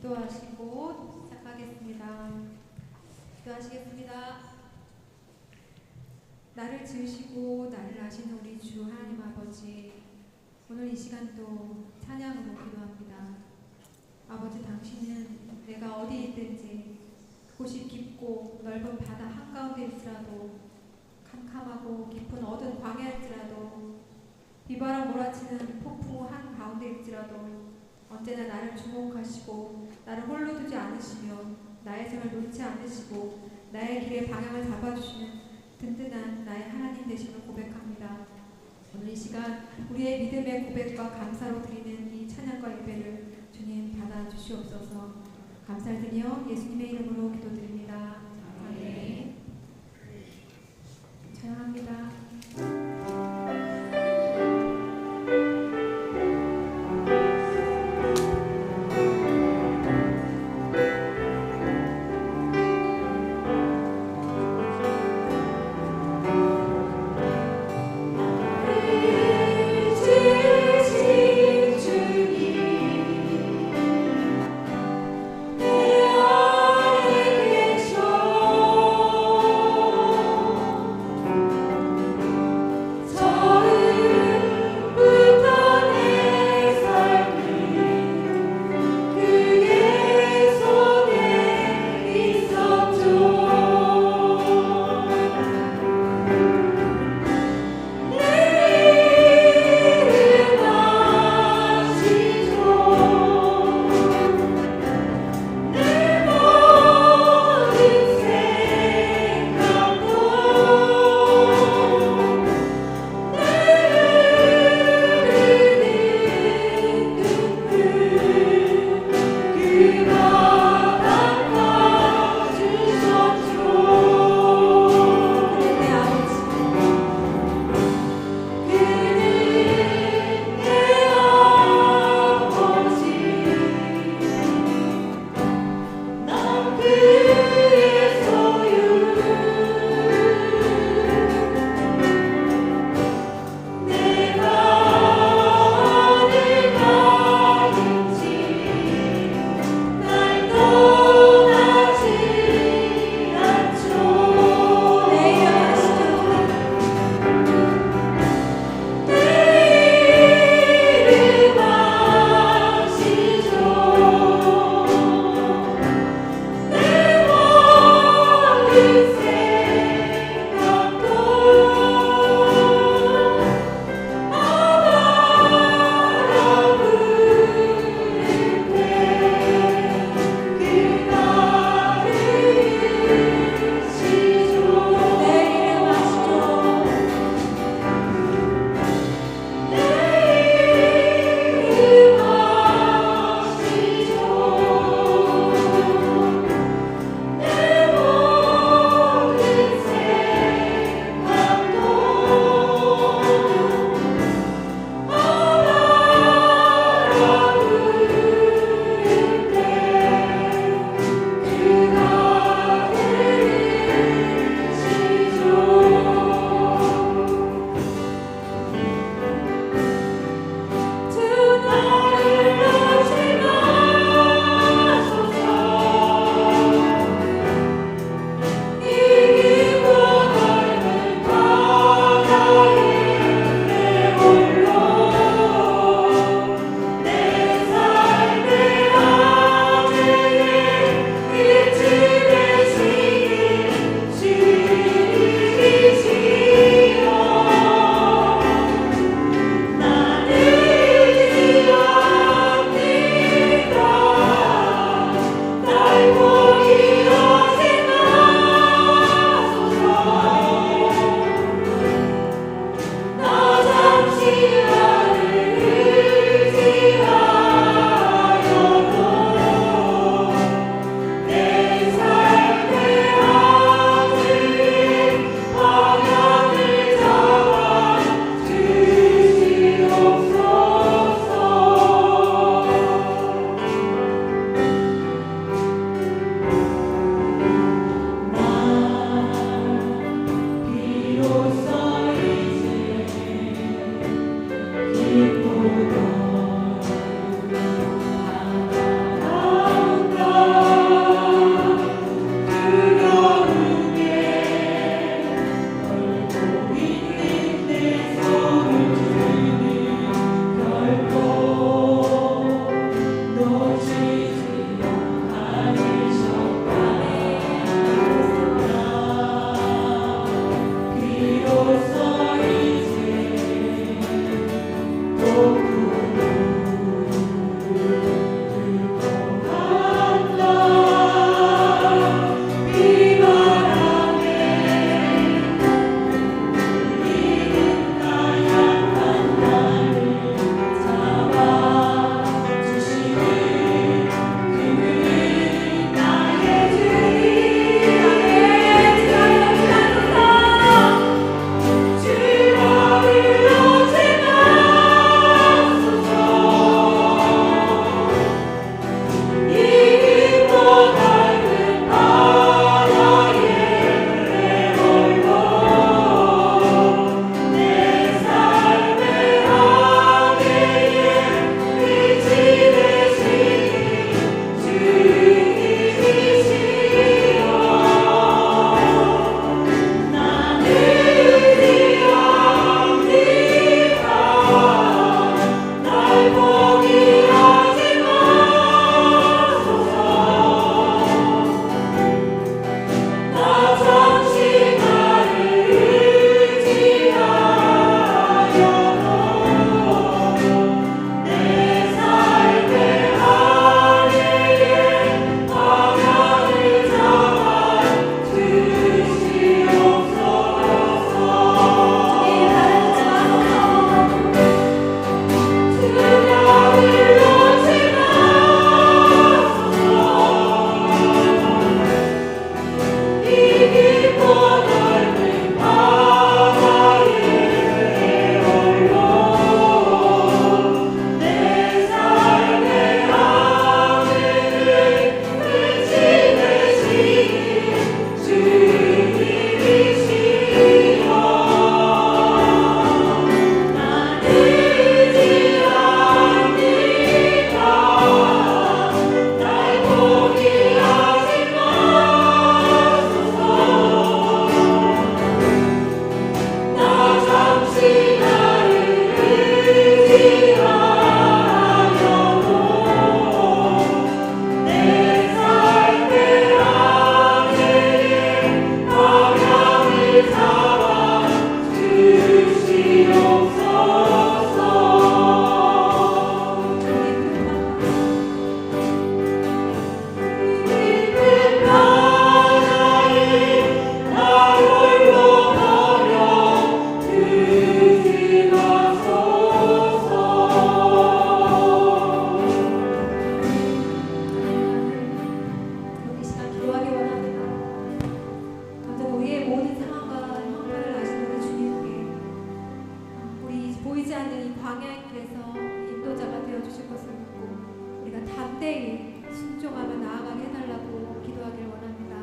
기도하시고 시작하겠습니다. 기도하시겠습니다. 나를 지으시고 나를 아시는 우리 주 하나님 아버지, 오늘 이 시간도 찬양으로 기도합니다. 아버지, 당신은 내가 어디에 있든지 그곳이 깊고 넓은 바다 한가운데일지라도, 캄캄하고 깊은 어두운 광야일지라도, 비바람 몰아치는 폭풍 한가운데일지라도 언제나 나를 주목하시고 나를 홀로 두지 않으시며 나의 생을 놓지 않으시고 나의 길의 방향을 잡아주시는 든든한 나의 하나님 되심을 고백합니다. 오늘 이 시간 우리의 믿음의 고백과 감사로 드리는 이 찬양과 예배를 주님 받아주시옵소서. 감사를 드리며 예수님의 이름으로 기도드립니다. 아멘. 찬양합니다. 내 안에 계셔 담대히 순종하며 나아가게 해달라고 기도하길 원합니다.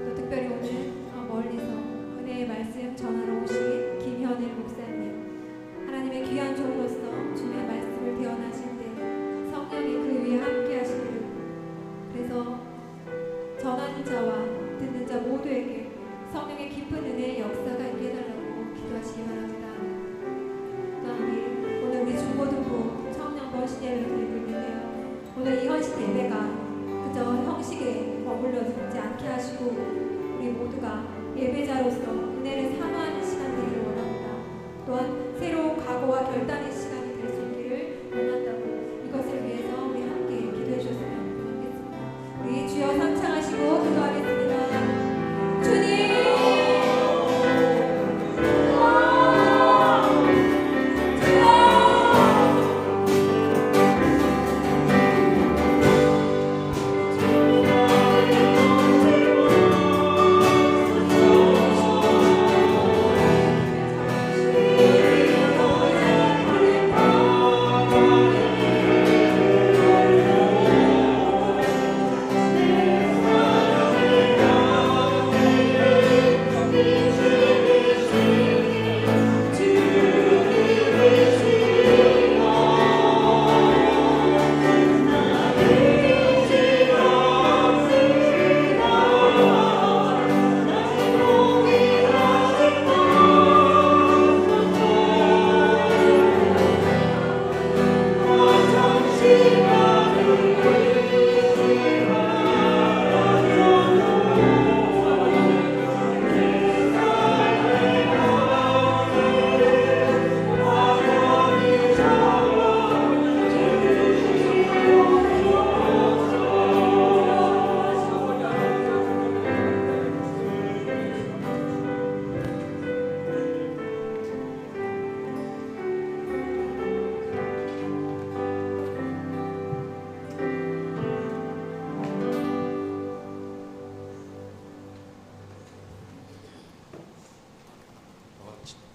또 특별히 오늘 멀리서 은혜의 말씀 전하러 오신 김현일 목사님, 하나님의 귀한 종으로서 주님의 말씀을 대언하실 때 성령이 그 위에 함께 하시기를, 그래서 전하는 자와 듣는 자 모두에게 성령의 깊은 은혜의 역사가 있게 해달라고 기도하시기 바랍니다. 또한 오늘 우리 중고등부 청년 번신 예배를 드리고 있는데요, 오늘 이 헌신 예배가 그저 형식에 머물러지 않게 하시고 우리 모두가 예배자로서 은혜를 사모하는 시간 되기를 원합니다. 또한 새로운 각오와 결단의 시간이 될 수 있기를 원한다고, 이것을 위해서 우리 함께 기도해 주셨으면 좋겠습니다. 우리 주여 삼창하시고 기도하겠습니다. 주님,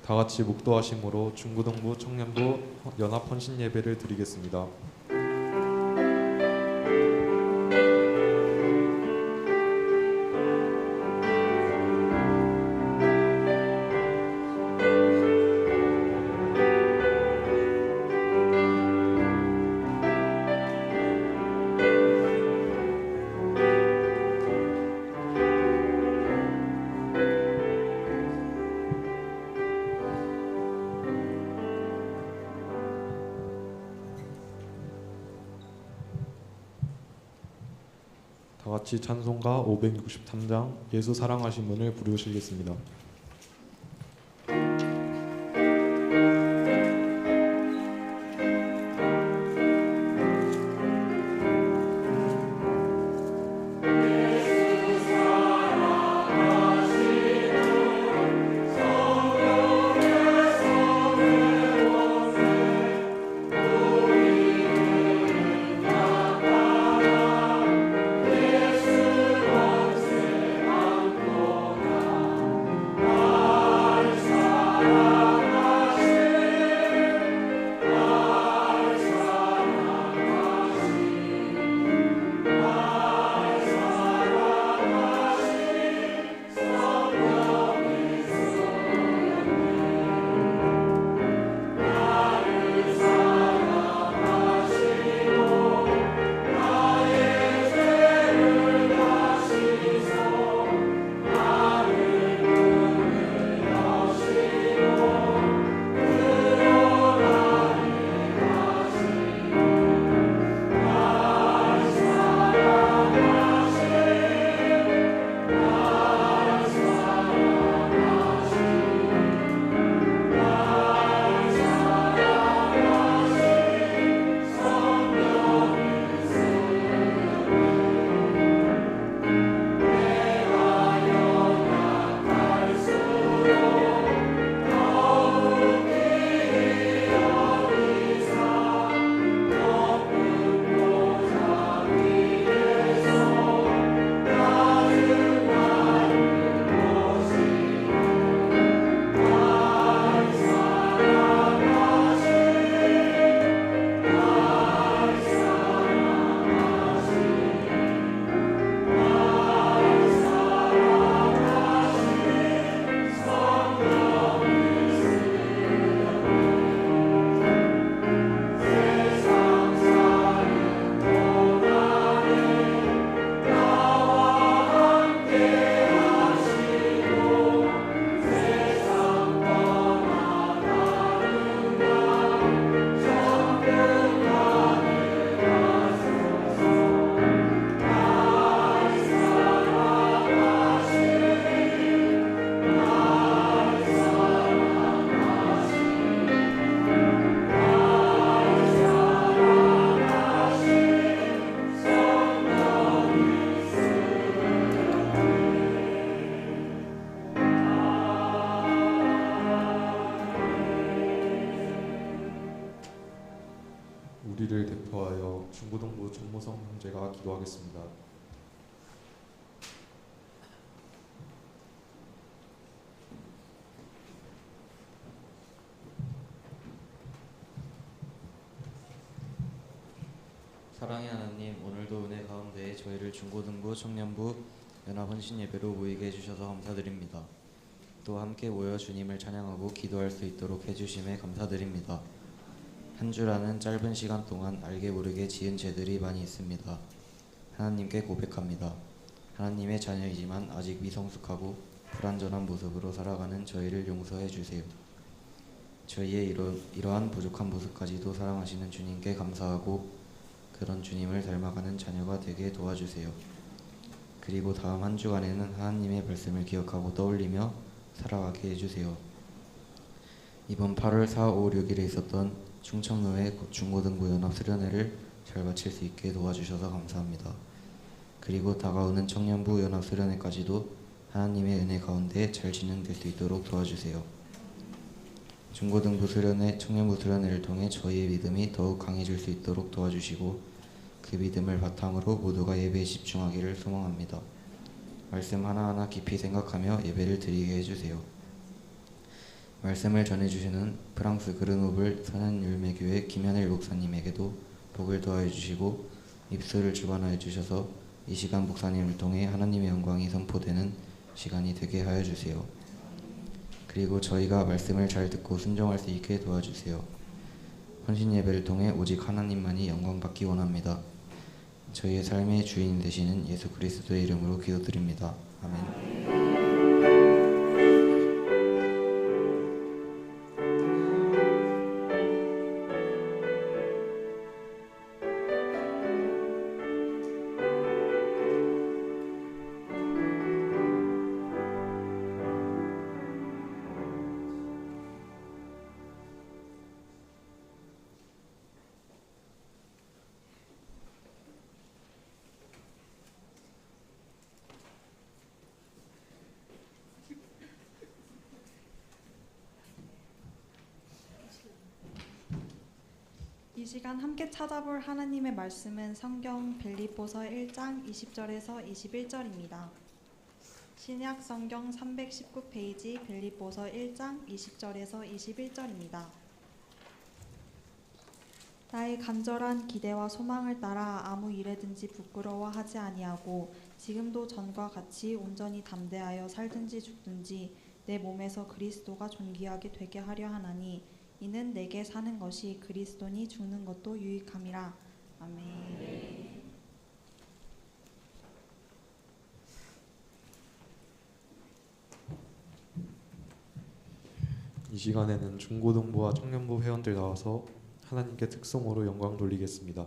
다 같이 묵도하심으로 중고등부 청년부 연합 헌신 예배를 드리겠습니다. 다 같이 찬송가 563장 예수 사랑하신 분을 부르시겠습니다. 중고등부 전무성 형제가 기도하겠습니다. 사랑의 하나님, 오늘도 은혜 가운데 저희를 중고등부 청년부 연합 헌신 예배로 모이게 해주셔서 감사드립니다. 또 함께 모여 주님을 찬양하고 기도할 수 있도록 해주심에 감사드립니다. 한 주라는 짧은 시간 동안 알게 모르게 지은 죄들이 많이 있습니다. 하나님께 고백합니다. 하나님의 자녀이지만 아직 미성숙하고 불완전한 모습으로 살아가는 저희를 용서해 주세요. 저희의 이러한 부족한 모습까지도 사랑하시는 주님께 감사하고 그런 주님을 닮아가는 자녀가 되게 도와주세요. 그리고 다음 한 주간에는 하나님의 말씀을 기억하고 떠올리며 살아가게 해주세요. 이번 8월 4, 5, 6일에 있었던 충청로의 중고등부 연합 수련회를 잘 마칠 수 있게 도와주셔서 감사합니다. 그리고 다가오는 청년부 연합 수련회까지도 하나님의 은혜 가운데 잘 진행될 수 있도록 도와주세요. 중고등부 수련회, 청년부 수련회를 통해 저희의 믿음이 더욱 강해질 수 있도록 도와주시고 그 믿음을 바탕으로 모두가 예배에 집중하기를 소망합니다. 말씀 하나하나 깊이 생각하며 예배를 드리게 해주세요. 말씀을 전해주시는 프랑스 그르노블 선한율매교회 김현일 목사님에게도 복을 더하여 주시고 입술을 주관하여 주셔서 이 시간 목사님을 통해 하나님의 영광이 선포되는 시간이 되게 하여 주세요. 그리고 저희가 말씀을 잘 듣고 순종할 수 있게 도와주세요. 헌신 예배를 통해 오직 하나님만이 영광 받기 원합니다. 저희의 삶의 주인 되시는 예수 그리스도의 이름으로 기도드립니다. 아멘. 이 시간 함께 찾아볼 하나님의 말씀은 성경 빌립보서 1장 20절에서 21절입니다. 신약 성경 319페이지 빌립보서 1장 20절에서 21절입니다. 나의 간절한 기대와 소망을 따라 아무 일에든지 부끄러워하지 아니하고 지금도 전과 같이 온전히 담대하여 살든지 죽든지 내 몸에서 그리스도가 존귀하게 되게 하려 하나니 이는 내게 사는 것이 그리스도니 죽는 것도 유익함이라. 아멘. 이 시간에는 중고등부와 청년부 회원들 나와서 하나님께 특성으로 영광 돌리겠습니다.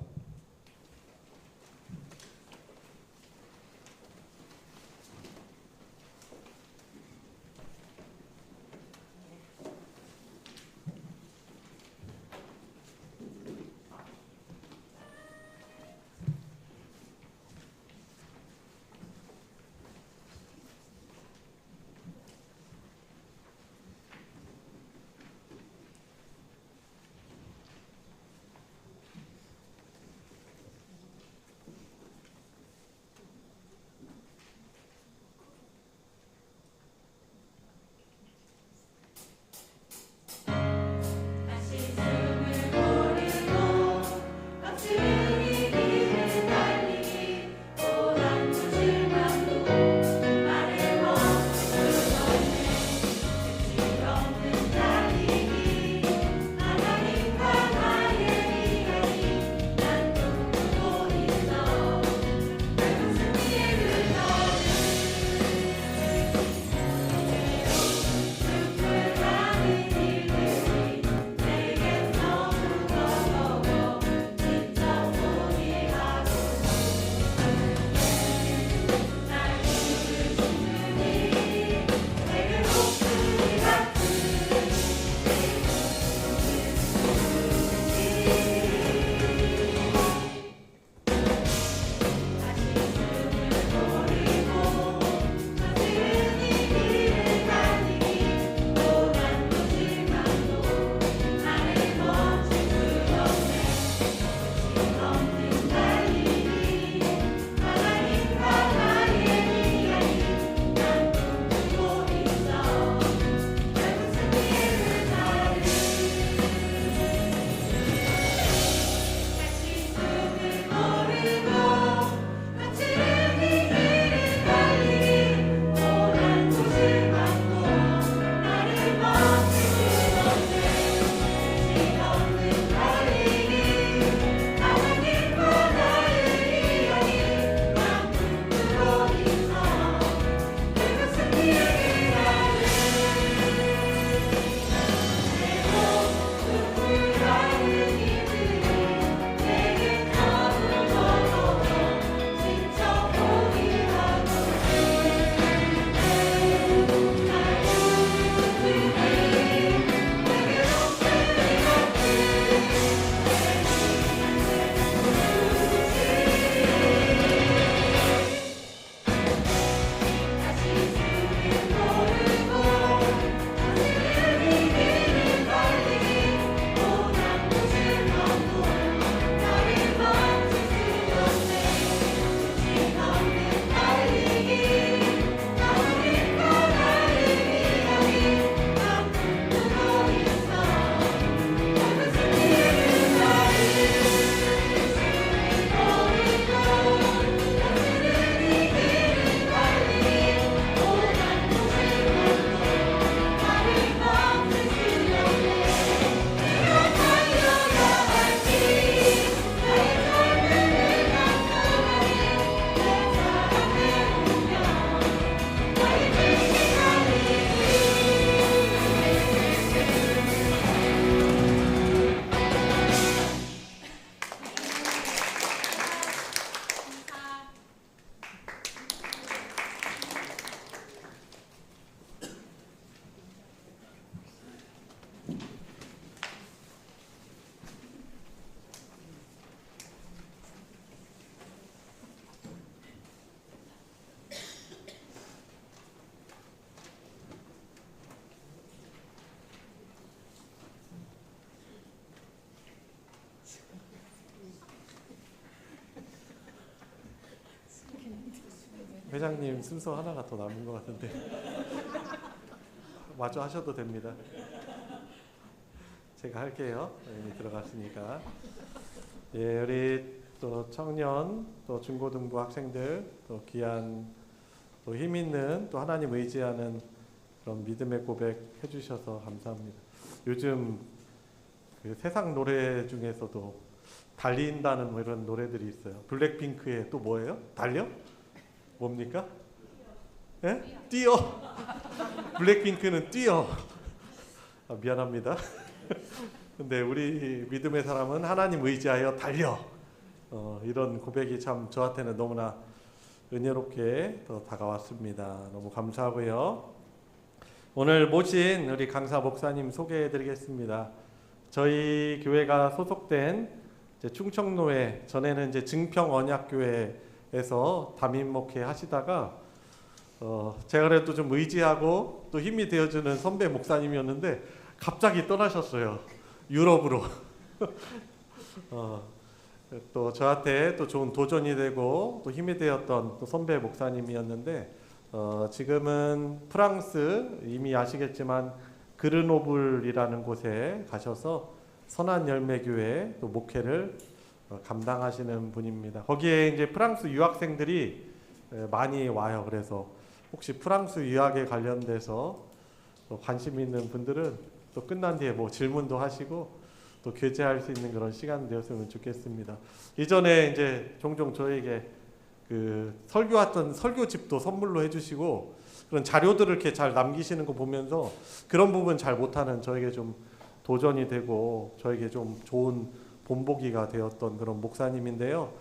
회장님 순서 하나가 더 남은 것 같은데 마저 하셔도 됩니다. 제가 할게요. 이미 들어갔으니까. 예, 우리 또 청년, 또 중고등부 학생들, 또 귀한, 또 힘 있는, 또 하나님 의지하는 그런 믿음의 고백 해주셔서 감사합니다. 요즘 그 세상 노래 중에서도 달린다는 뭐 이런 노래들이 있어요. 블랙핑크의 또 뭐예요? 달려? 뭡니까? 예? 뛰어. 블랙핑크는 뛰어. 아, 미안합니다. 근데 우리 믿음의 사람은 하나님 의지하여 달려. 이런 고백이 참 저한테는 너무나 은혜롭게 더 다가왔습니다. 너무 감사하고요. 오늘 모신 우리 강사 목사님 소개해드리겠습니다. 저희 교회가 소속된 이제 충청로에, 전에는 이제 증평언약교회에서 담임 목회 하시다가 제가 그래도 좀 의지하고 또 힘이 되어주는 선배 목사님이었는데 갑자기 떠나셨어요. 유럽으로. 또 저한테 또 좋은 도전이 되고 또 힘이 되었던 또 선배 목사님이었는데 지금은 프랑스, 이미 아시겠지만 그르노블이라는 곳에 가셔서 선한열매교회 또 목회를 감당하시는 분입니다. 거기에 이제 프랑스 유학생들이 많이 와요. 그래서 혹시 프랑스 유학에 관련돼서 또 관심 있는 분들은 또 끝난 뒤에 뭐 질문도 하시고 또 교제할 수 있는 그런 시간 되었으면 좋겠습니다. 이전에 이제 종종 저에게 그 설교했던 설교집도 선물로 해주시고 그런 자료들을 이렇게 잘 남기시는 거 보면서 그런 부분 잘 못하는 저에게 좀 도전이 되고 저에게 좀 좋은 본보기가 되었던 그런 목사님인데요.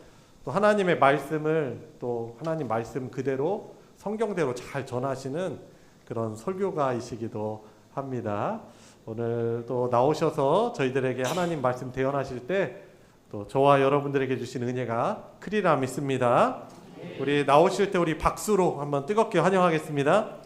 또 하나님의 말씀을 또 하나님 말씀 그대로 성경대로 잘 전하시는 그런 설교가이시기도 합니다. 오늘 또 나오셔서 저희들에게 하나님 말씀 대언하실 때 또 저와 여러분들에게 주신 은혜가 크리라 믿습니다. 우리 나오실 때 우리 박수로 한번 뜨겁게 환영하겠습니다.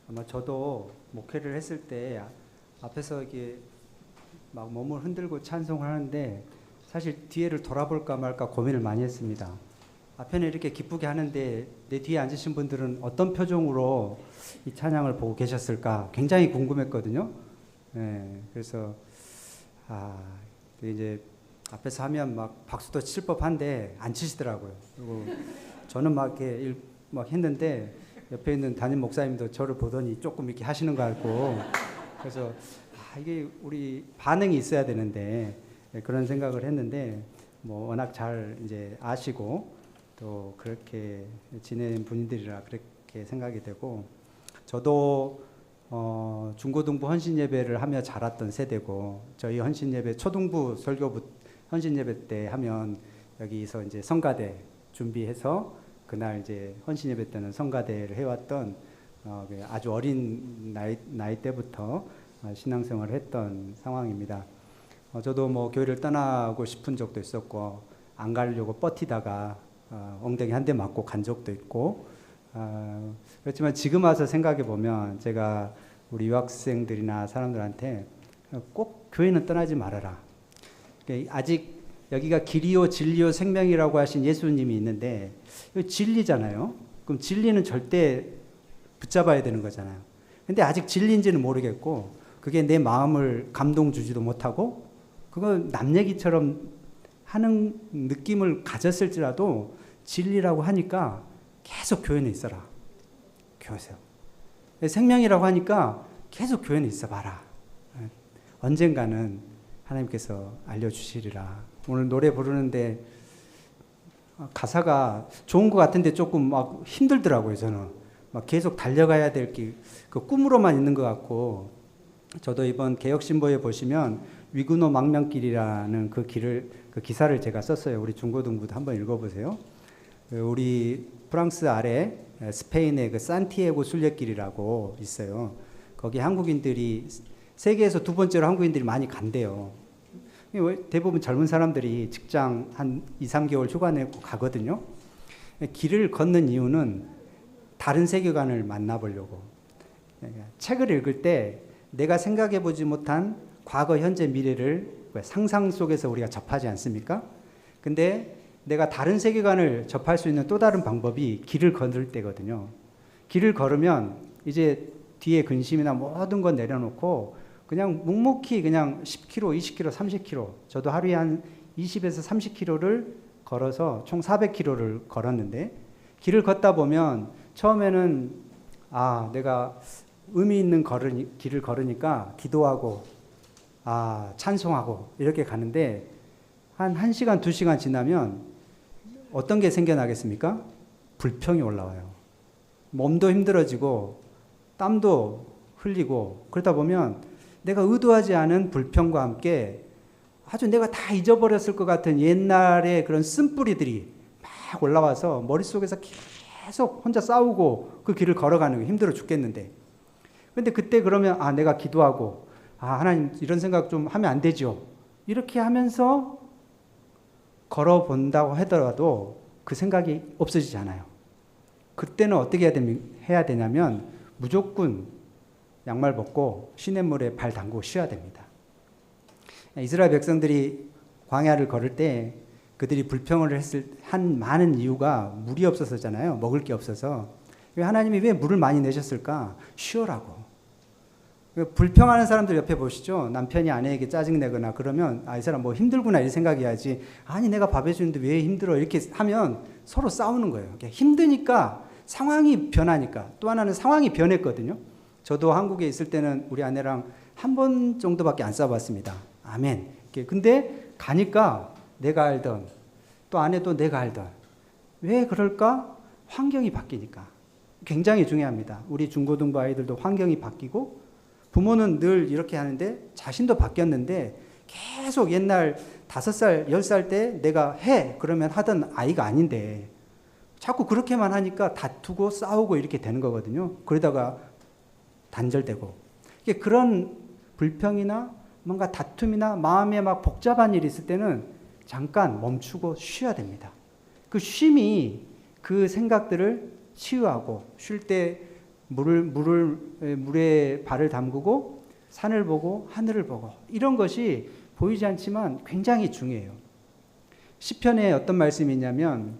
아마 저도 목회를 했을 때 앞에서 이게 막 몸을 흔들고 찬송을 하는데 사실 뒤에를 돌아볼까 말까 고민을 많이 했습니다. 앞에는 이렇게 기쁘게 하는데 내 뒤에 앉으신 분들은 어떤 표정으로 이 찬양을 보고 계셨을까 굉장히 궁금했거든요. 그래서 이제 앞에서 하면 막 박수도 칠 법한데 안 치시더라고요. 그리고 저는 막 이렇게 막 했는데 옆에 있는 담임 목사님도 저를 보더니 조금 이렇게 하시는 거 같고 그래서 이게 우리 반응이 있어야 되는데 그런 생각을 했는데 뭐 워낙 잘 이제 아시고 또 그렇게 지낸 분들이라 그렇게 생각이 되고 저도 중고등부 헌신 예배를 하며 자랐던 세대고 저희 헌신 예배 초등부 설교부 헌신 예배 때 하면 여기서 이제 성가대 준비해서 그날 이제 헌신 예배 때는 성가대를 해왔던 아주 어린 나이 때부터 신앙생활을 했던 상황입니다. 저도 뭐 교회를 떠나고 싶은 적도 있었고 안 가려고 버티다가 엉덩이 한 대 맞고 간 적도 있고 그렇지만 지금 와서 생각해 보면 제가 우리 유학생들이나 사람들한테 꼭 교회는 떠나지 말아라. 아직 여기가 길이요 진리요 생명이라고 하신 예수님이 있는데 진리잖아요. 그럼 진리는 절대 붙잡아야 되는 거잖아요. 근데 아직 진리인지는 모르겠고 그게 내 마음을 감동 주지도 못하고 그건 남 얘기처럼 하는 느낌을 가졌을지라도 진리라고 하니까 계속 교회는 있어라. 교회세요. 생명이라고 하니까 계속 교회는 있어 봐라. 언젠가는 하나님께서 알려주시리라. 오늘 노래 부르는데 가사가 좋은 것 같은데 조금 막 힘들더라고요. 저는 막 계속 달려가야 될 길, 그 꿈으로만 있는 것 같고 저도 이번 개혁신보에 보시면 위구노 망명길이라는 그 기사를 제가 썼어요. 우리 중고등부도 한번 읽어보세요. 우리 프랑스 아래 스페인의 그 산티아고 순례길이라고 있어요. 거기 한국인들이 세계에서 두 번째로 한국인들이 많이 간대요. 대부분 젊은 사람들이 직장 한 2, 3개월 휴가 내고 가거든요. 길을 걷는 이유는 다른 세계관을 만나보려고. 책을 읽을 때 내가 생각해 보지 못한 과거, 현재, 미래를 상상 속에서 우리가 접하지 않습니까? 근데 내가 다른 세계관을 접할 수 있는 또 다른 방법이 길을 걸을 때거든요. 길을 걸으면 이제 뒤에 근심이나 모든 건 내려놓고 그냥 묵묵히 그냥 10km, 20km, 30km, 저도 하루에 한 20에서 30km를 걸어서 총 400km를 걸었는데, 길을 걷다 보면 처음에는 내가 의미 있는 길을 걸으니까 기도하고 찬송하고 이렇게 가는데, 한 1시간, 2시간 지나면 어떤 게 생겨나겠습니까? 불평이 올라와요. 몸도 힘들어지고 땀도 흘리고, 그러다 보면 내가 의도하지 않은 불평과 함께 아주 내가 다 잊어버렸을 것 같은 옛날의 그런 쓴뿌리들이 막 올라와서 머릿속에서 계속 혼자 싸우고 그 길을 걸어가는 게 힘들어 죽겠는데, 근데 그때 그러면 내가 기도하고 하나님 이런 생각 좀 하면 안 되죠, 이렇게 하면서 걸어본다고 하더라도 그 생각이 없어지지 않아요. 그때는 어떻게 해야 되냐면 무조건 양말 벗고 시냇물에 발 담그고 쉬어야 됩니다. 이스라엘 백성들이 광야를 걸을 때 그들이 불평을 한 많은 이유가 물이 없어서잖아요. 먹을 게 없어서. 하나님이 왜 물을 많이 내셨을까? 쉬어라고. 불평하는 사람들 옆에 보시죠. 남편이 아내에게 짜증내거나 그러면 이 사람 뭐 힘들구나 이 생각해야지, 아니 내가 밥 해주는데 왜 힘들어, 이렇게 하면 서로 싸우는 거예요. 힘드니까 상황이 변하니까. 또 하나는 상황이 변했거든요. 저도 한국에 있을 때는 우리 아내랑 한 번 정도밖에 안 싸워봤습니다. 아멘. 근데 가니까 내가 알던, 또 아내도 내가 알던, 왜 그럴까? 환경이 바뀌니까. 굉장히 중요합니다. 우리 중고등부 아이들도 환경이 바뀌고, 부모는 늘 이렇게 하는데 자신도 바뀌었는데 계속 옛날 5살, 10살 때 내가 해 그러면 하던 아이가 아닌데 자꾸 그렇게만 하니까 다투고 싸우고 이렇게 되는 거거든요. 그러다가 단절되고, 그런 불평이나 뭔가 다툼이나 마음에 막 복잡한 일이 있을 때는 잠깐 멈추고 쉬어야 됩니다. 그 쉼이 그 생각들을 치유하고, 쉴 때 물에 발을 담그고 산을 보고 하늘을 보고, 이런 것이 보이지 않지만 굉장히 중요해요. 시편에 어떤 말씀이 있냐면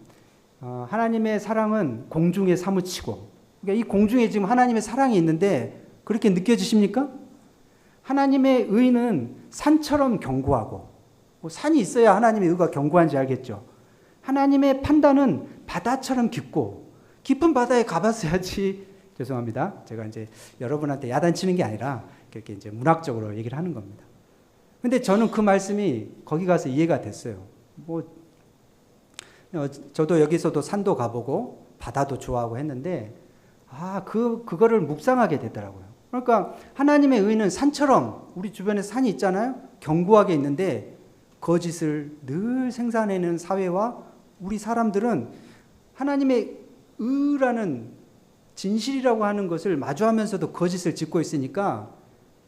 하나님의 사랑은 공중에 사무치고, 그러니까 이 공중에 지금 하나님의 사랑이 있는데 그렇게 느껴지십니까? 하나님의 의는 산처럼 견고하고, 산이 있어야 하나님의 의가 견고한지 알겠죠. 하나님의 판단은 바다처럼 깊고, 깊은 바다에 가봤어야지. 죄송합니다. 제가 이제 여러분한테 야단치는 게 아니라 그렇게 이제 문학적으로 얘기를 하는 겁니다. 근데 저는 그 말씀이 거기 가서 이해가 됐어요. 저도 여기서도 산도 가보고 바다도 좋아하고 했는데 그거를 묵상하게 되더라고요. 그러니까 하나님의 의는 산처럼, 우리 주변에 산이 있잖아요. 견고하게 있는데 거짓을 늘 생산해내는 사회와 우리 사람들은 하나님의 의라는 진실이라고 하는 것을 마주하면서도 거짓을 짓고 있으니까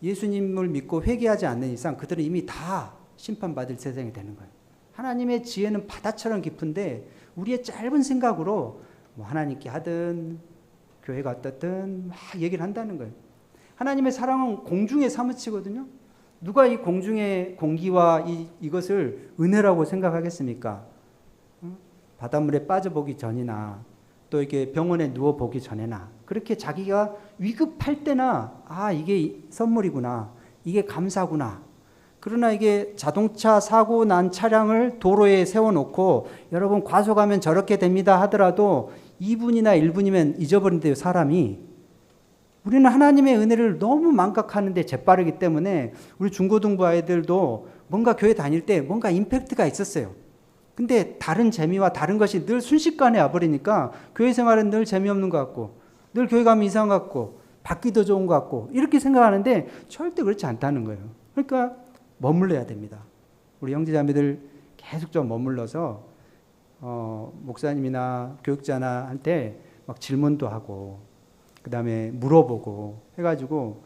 예수님을 믿고 회개하지 않는 이상 그들은 이미 다 심판받을 세상이 되는 거예요. 하나님의 지혜는 바다처럼 깊은데 우리의 짧은 생각으로 하나님께 하든 교회가 어떻든 막 얘기를 한다는 거예요. 하나님의 사랑은 공중에 사무치거든요. 누가 이 공중의 공기와 이것을 은혜라고 생각하겠습니까? 바닷물에 빠져보기 전이나 또 이렇게 병원에 누워보기 전에나, 그렇게 자기가 위급할 때나 이게 선물이구나, 이게 감사구나. 그러나 이게 자동차 사고 난 차량을 도로에 세워놓고 여러분 과속하면 저렇게 됩니다 하더라도 2분이나 1분이면 잊어버린대요, 사람이. 우리는 하나님의 은혜를 너무 망각하는데 재빠르기 때문에 우리 중고등부 아이들도 뭔가 교회 다닐 때 뭔가 임팩트가 있었어요. 근데 다른 재미와 다른 것이 늘 순식간에 와버리니까 교회 생활은 늘 재미없는 것 같고, 늘 교회 가면 이상한 것 같고, 받기 더 좋은 것 같고, 이렇게 생각하는데 절대 그렇지 않다는 거예요. 그러니까 머물러야 됩니다. 우리 형제자매들 계속 좀 머물러서 목사님이나 교육자나 한테 막 질문도 하고, 그 다음에 물어보고 해가지고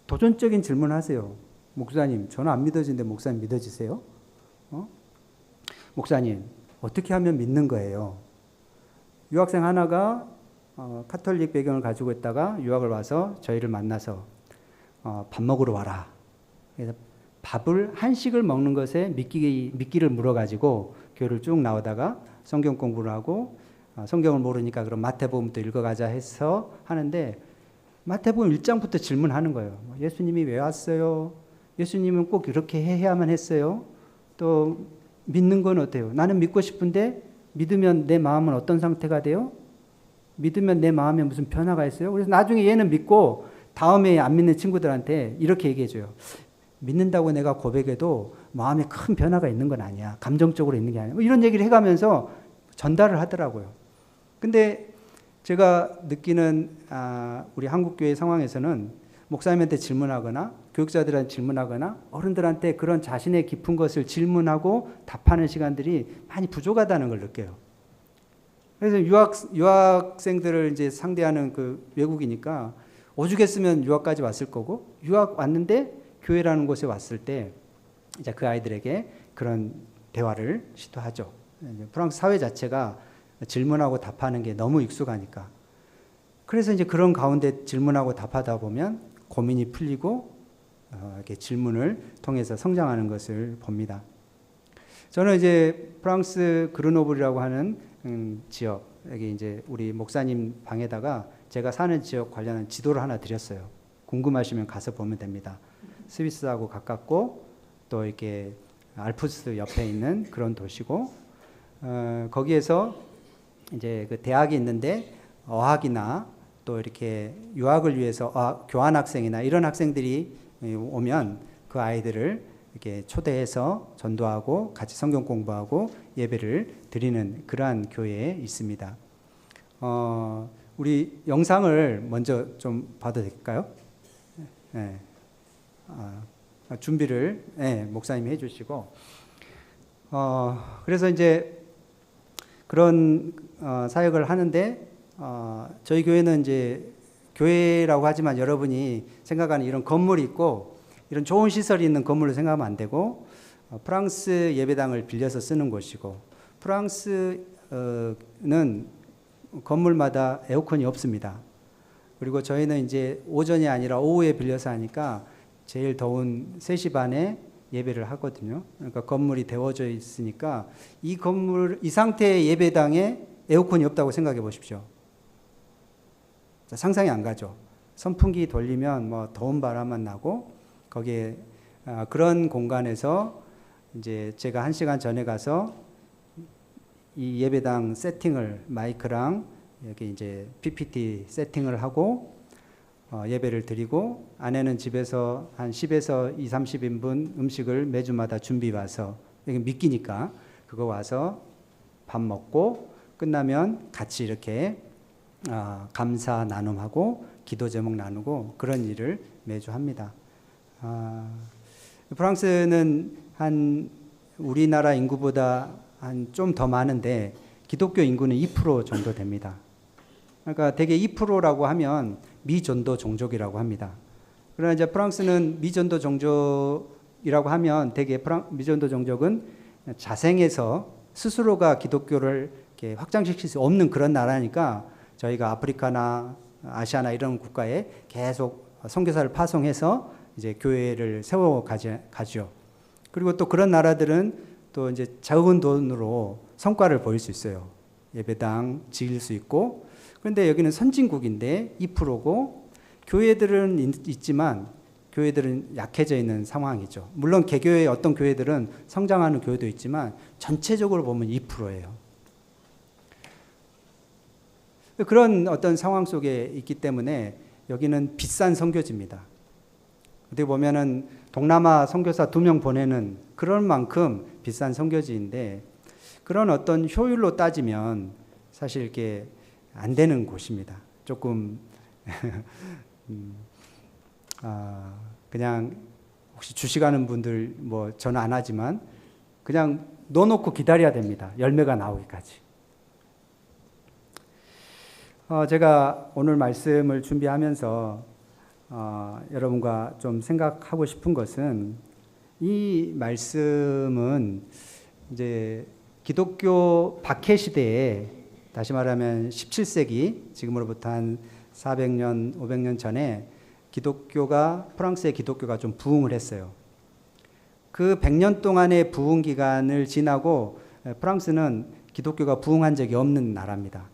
도전적인 질문하세요. 목사님, 저는 안 믿어지는데 목사님 믿어지세요? 목사님, 어떻게 하면 믿는 거예요? 유학생 하나가 카톨릭 배경을 가지고 있다가 유학을 와서 저희를 만나서 밥 먹으러 와라. 그래서 밥을 한식을 먹는 것에 미끼를 물어가지고 교회를 쭉 나오다가 성경 공부를 하고 성경을 모르니까 그럼 마태복음부터 읽어가자 해서 하는데 마태복음 1장부터 질문하는 거예요. 예수님이 왜 왔어요? 예수님은 꼭 이렇게 해야만 했어요? 또 믿는 건 어때요? 나는 믿고 싶은데 믿으면 내 마음은 어떤 상태가 돼요? 믿으면 내 마음에 무슨 변화가 있어요? 그래서 나중에 얘는 믿고 다음에 안 믿는 친구들한테 이렇게 얘기해줘요. 믿는다고 내가 고백해도 마음에 큰 변화가 있는 건 아니야. 감정적으로 있는 게 아니야. 이런 얘기를 해가면서 전달을 하더라고요. 근데 제가 느끼는 우리 한국교회 상황에서는 목사님한테 질문하거나 교육자들한테 질문하거나 어른들한테 그런 자신의 깊은 것을 질문하고 답하는 시간들이 많이 부족하다는 걸 느껴요. 그래서 유학생들을 이제 상대하는 그 외국이니까 오죽했으면 유학까지 왔을 거고 유학 왔는데 교회라는 곳에 왔을 때 이제 그 아이들에게 그런 대화를 시도하죠. 프랑스 사회 자체가 질문하고 답하는 게 너무 익숙하니까. 그래서 이제 그런 가운데 질문하고 답하다 보면 고민이 풀리고 이렇게 질문을 통해서 성장하는 것을 봅니다. 저는 이제 프랑스 그르노블이라고 하는 지역, 여기 이제 우리 목사님 방에다가 제가 사는 지역 관련한 지도를 하나 드렸어요. 궁금하시면 가서 보면 됩니다. 스위스하고 가깝고 또 이렇게 알프스 옆에 있는 그런 도시고 거기에서 이제 그 대학이 있는데 어학이나 또 이렇게 유학을 위해서 교환학생이나 이런 학생들이 오면 그 아이들을 이렇게 초대해서 전도하고 같이 성경 공부하고 예배를 드리는 그러한 교회에 있습니다. 우리 영상을 먼저 좀 봐도 될까요? 네. 준비를 목사님이 해주시고 그래서 이제 그런 사역을 하는데 저희 교회는 이제 교회라고 하지만 여러분이 생각하는 이런 건물이 있고 이런 좋은 시설이 있는 건물로 생각하면 안 되고 프랑스 예배당을 빌려서 쓰는 곳이고 프랑스는 건물마다 에어컨이 없습니다. 그리고 저희는 이제 오전이 아니라 오후에 빌려서 하니까 제일 더운 3시 반에 예배를 하거든요. 그러니까 건물이 데워져 있으니까 이 건물, 이 상태의 예배당에 에어컨이 없다고 생각해 보십시오. 상상이 안 가죠. 선풍기 돌리면 뭐 더운 바람만 나고 거기에 그런 공간에서 이제 제가 1시간 전에 가서 이 예배당 세팅을 마이크랑 여기 이제 PPT 세팅을 하고 예배를 드리고 아내는 집에서 한 10에서 2, 30인분 음식을 매주마다 준비 와서 여기 믿기니까 그거 와서 밥 먹고 끝나면 같이 이렇게 감사 나눔하고 기도 제목 나누고 그런 일을 매주 합니다. 프랑스는 한 우리나라 인구보다 한 좀 더 많은데 기독교 인구는 2% 정도 됩니다. 그러니까 대개 2%라고 하면 미전도 종족이라고 합니다. 그러나 이제 프랑스는 미전도 종족이라고 하면 대개 미전도 종족은 자생해서 스스로가 기독교를 이렇게 확장시킬 수 없는 그런 나라니까 저희가 아프리카나 아시아나 이런 국가에 계속 선교사를 파송해서 이제 교회를 세워 가죠. 그리고 또 그런 나라들은 또 이제 적은 돈으로 성과를 보일 수 있어요. 예배당 지을 수 있고. 그런데 여기는 선진국인데 2%고 교회들은 있지만 교회들은 약해져 있는 상황이죠. 물론 개교의 어떤 교회들은 성장하는 교회도 있지만 전체적으로 보면 2%예요. 그런 어떤 상황 속에 있기 때문에 여기는 비싼 선교지입니다. 어떻게 보면은 동남아 선교사 2명 보내는 그런 만큼 비싼 선교지인데 그런 어떤 효율로 따지면 사실 이렇게 안 되는 곳입니다. 조금 그냥 혹시 주식하는 분들 뭐 저는 안 하지만 그냥 넣어놓고 기다려야 됩니다. 열매가 나오기까지. 제가 오늘 말씀을 준비하면서 여러분과 좀 생각하고 싶은 것은 이 말씀은 이제 기독교 박해 시대에 다시 말하면 17세기, 지금으로부터 한 400년, 500년 전에 프랑스의 기독교가 좀 부흥을 했어요. 그 100년 동안의 부흥 기간을 지나고 프랑스는 기독교가 부흥한 적이 없는 나라입니다.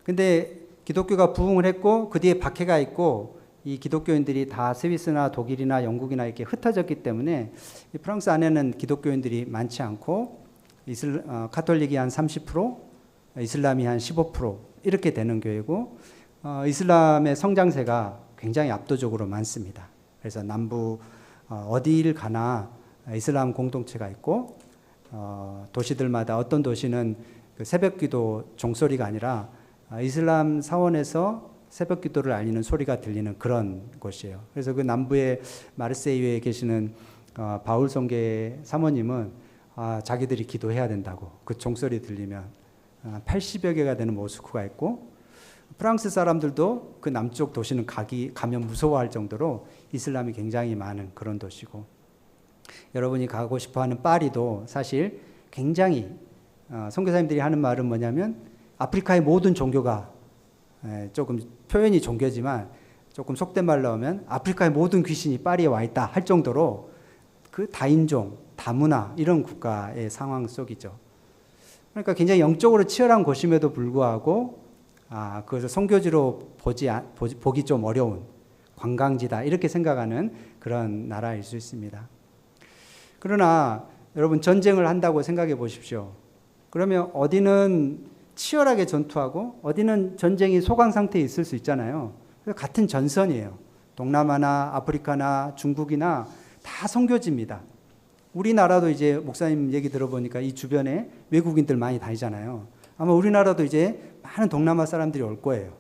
근데 기독교가 부흥을 했고 그 뒤에 박해가 있고 이 기독교인들이 다 스위스나 독일이나 영국이나 이렇게 흩어졌기 때문에 이 프랑스 안에는 기독교인들이 많지 않고 카톨릭이 한 30%, 이슬람이 한 15% 이렇게 되는 교회고 이슬람의 성장세가 굉장히 압도적으로 많습니다. 그래서 남부 어디를 가나 이슬람 공동체가 있고 도시들마다 어떤 도시는 그 새벽기도 종소리가 아니라 이슬람 사원에서 새벽기도를 알리는 소리가 들리는 그런 곳이에요. 그래서 그 남부의 마르세유에 계시는 바울 성계 사모님은 자기들이 기도해야 된다고 그 종소리 들리면 80여 개가 되는 모스크가 있고 프랑스 사람들도 그 남쪽 도시는 가면 무서워할 정도로 이슬람이 굉장히 많은 그런 도시고 여러분이 가고 싶어하는 파리도 사실 굉장히 선교사님들이 하는 말은 뭐냐면 아프리카의 모든 종교가 조금 표현이 종교지만 조금 속된 말로 하면 아프리카의 모든 귀신이 파리에 와 있다 할 정도로 그 다인종, 다문화 이런 국가의 상황 속이죠. 그러니까 굉장히 영적으로 치열한 곳임에도 불구하고 그것을 선교지로 보기 좀 어려운 관광지다 이렇게 생각하는 그런 나라일 수 있습니다. 그러나 여러분 전쟁을 한다고 생각해 보십시오. 그러면 어디는 치열하게 전투하고 어디는 전쟁이 소강 상태에 있을 수 있잖아요. 그래서 같은 전선이에요. 동남아나 아프리카나 중국이나 다 선교지입니다. 우리나라도 이제 목사님 얘기 들어보니까 이 주변에 외국인들 많이 다니잖아요. 아마 우리나라도 이제 많은 동남아 사람들이 올 거예요.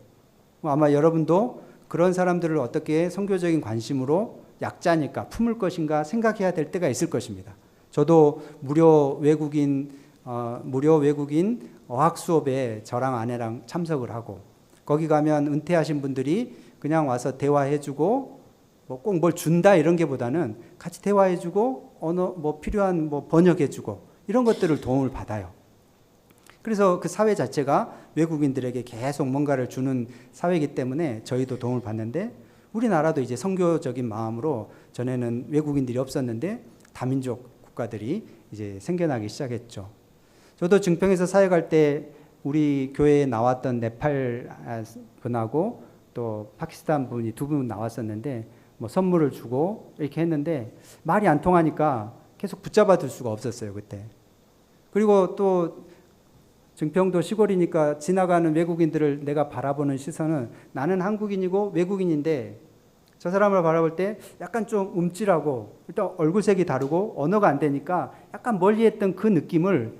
아마 여러분도 그런 사람들을 어떻게 선교적인 관심으로 약자니까 품을 것인가 생각해야 될 때가 있을 것입니다. 저도 무료 외국인 어학 수업에 저랑 아내랑 참석을 하고 거기 가면 은퇴하신 분들이 그냥 와서 대화해주고 꼭 뭘 준다 이런 게보다는 같이 대화해주고 언어 필요한 번역해주고 이런 것들을 도움을 받아요. 그래서 그 사회 자체가 외국인들에게 계속 뭔가를 주는 사회이기 때문에 저희도 도움을 받는데 우리나라도 이제 선교적인 마음으로 전에는 외국인들이 없었는데 다민족 국가들이 이제 생겨나기 시작했죠. 저도 증평에서 사역할 때 우리 교회에 나왔던 네팔 분하고 또 파키스탄 분이 두 분 나왔었는데 선물을 주고 이렇게 했는데 말이 안 통하니까 계속 붙잡아 둘 수가 없었어요 그때. 그리고 또 증평도 시골이니까 지나가는 외국인들을 내가 바라보는 시선은 나는 한국인이고 외국인인데 저 사람을 바라볼 때 약간 좀 움찔하고 일단 얼굴색이 다르고 언어가 안 되니까 약간 멀리했던 그 느낌을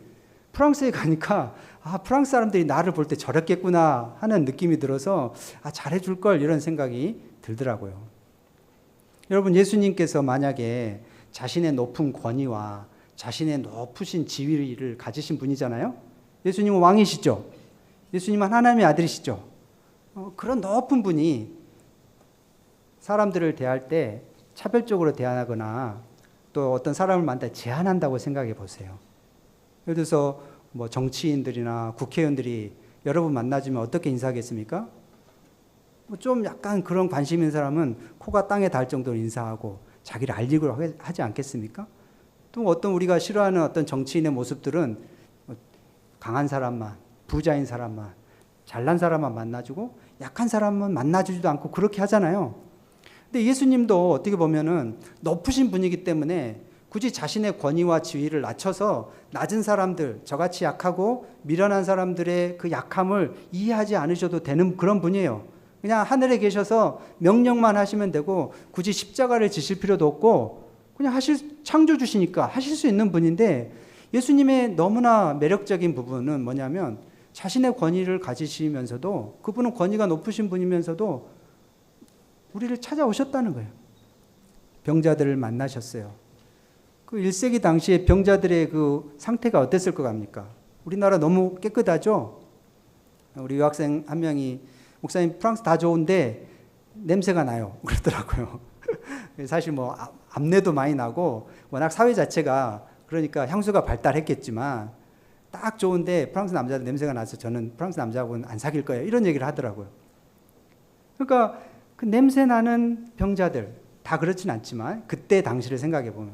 프랑스에 가니까 프랑스 사람들이 나를 볼 때 저랬겠구나 하는 느낌이 들어서 잘해줄 걸 이런 생각이 들더라고요. 여러분 예수님께서 만약에 자신의 높은 권위와 자신의 높으신 지위를 가지신 분이잖아요. 예수님은 왕이시죠. 예수님은 하나님의 아들이시죠. 그런 높은 분이 사람들을 대할 때 차별적으로 대하거나 또 어떤 사람을 만날 때 제한한다고 생각해 보세요. 예를 들어서 정치인들이나 국회의원들이 여러분 만나주면 어떻게 인사하겠습니까? 좀 약간 그런 관심 있는 사람은 코가 땅에 닿을 정도로 인사하고 자기를 알리고 하지 않겠습니까? 또 어떤 우리가 싫어하는 어떤 정치인의 모습들은 강한 사람만, 부자인 사람만, 잘난 사람만 만나주고 약한 사람은 만나주지도 않고 그렇게 하잖아요. 근데 예수님도 어떻게 보면은 높으신 분이기 때문에 굳이 자신의 권위와 지위를 낮춰서 낮은 사람들, 저같이 약하고 미련한 사람들의 그 약함을 이해하지 않으셔도 되는 그런 분이에요. 그냥 하늘에 계셔서 명령만 하시면 되고 굳이 십자가를 지실 필요도 없고 그냥 창조주시니까 하실 수 있는 분인데 예수님의 너무나 매력적인 부분은 뭐냐면 자신의 권위를 가지시면서도 그분은 권위가 높으신 분이면서도 우리를 찾아오셨다는 거예요. 병자들을 만나셨어요. 그 1세기 당시에 병자들의 그 상태가 어땠을 것 같습니까? 우리나라 너무 깨끗하죠? 우리 유학생 한 명이 목사님 프랑스 다 좋은데 냄새가 나요. 그러더라고요. 사실 암내도 많이 나고 워낙 사회 자체가 그러니까 향수가 발달했겠지만 딱 좋은데 프랑스 남자들 냄새가 나서 저는 프랑스 남자하고는 안 사귈 거예요. 이런 얘기를 하더라고요. 그러니까 그 냄새 나는 병자들 다 그렇진 않지만 그때 당시를 생각해 보면,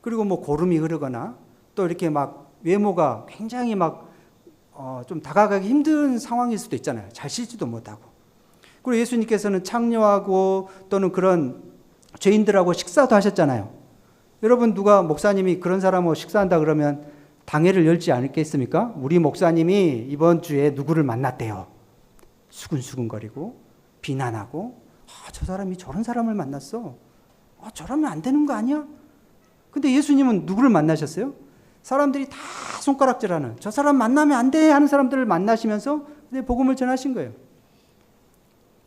그리고 뭐 고름이 흐르거나 또 이렇게 막 외모가 굉장히 막 좀 다가가기 힘든 상황일 수도 있잖아요. 잘 씻지도 못하고. 그리고 예수님께서는 창녀하고 또는 그런 죄인들하고 식사도 하셨잖아요. 여러분, 누가 목사님이 그런 사람하고 식사한다 그러면 당회를 열지 않겠습니까? 우리 목사님이 이번 주에 누구를 만났대요. 수근수근거리고 비난하고, 저 사람이 저런 사람을 만났어. 저러면 안 되는 거 아니야? 근데 예수님은 누구를 만나셨어요? 사람들이 다 손가락질하는, 저 사람 만나면 안 돼 하는 사람들을 만나시면서 복음을 전하신 거예요.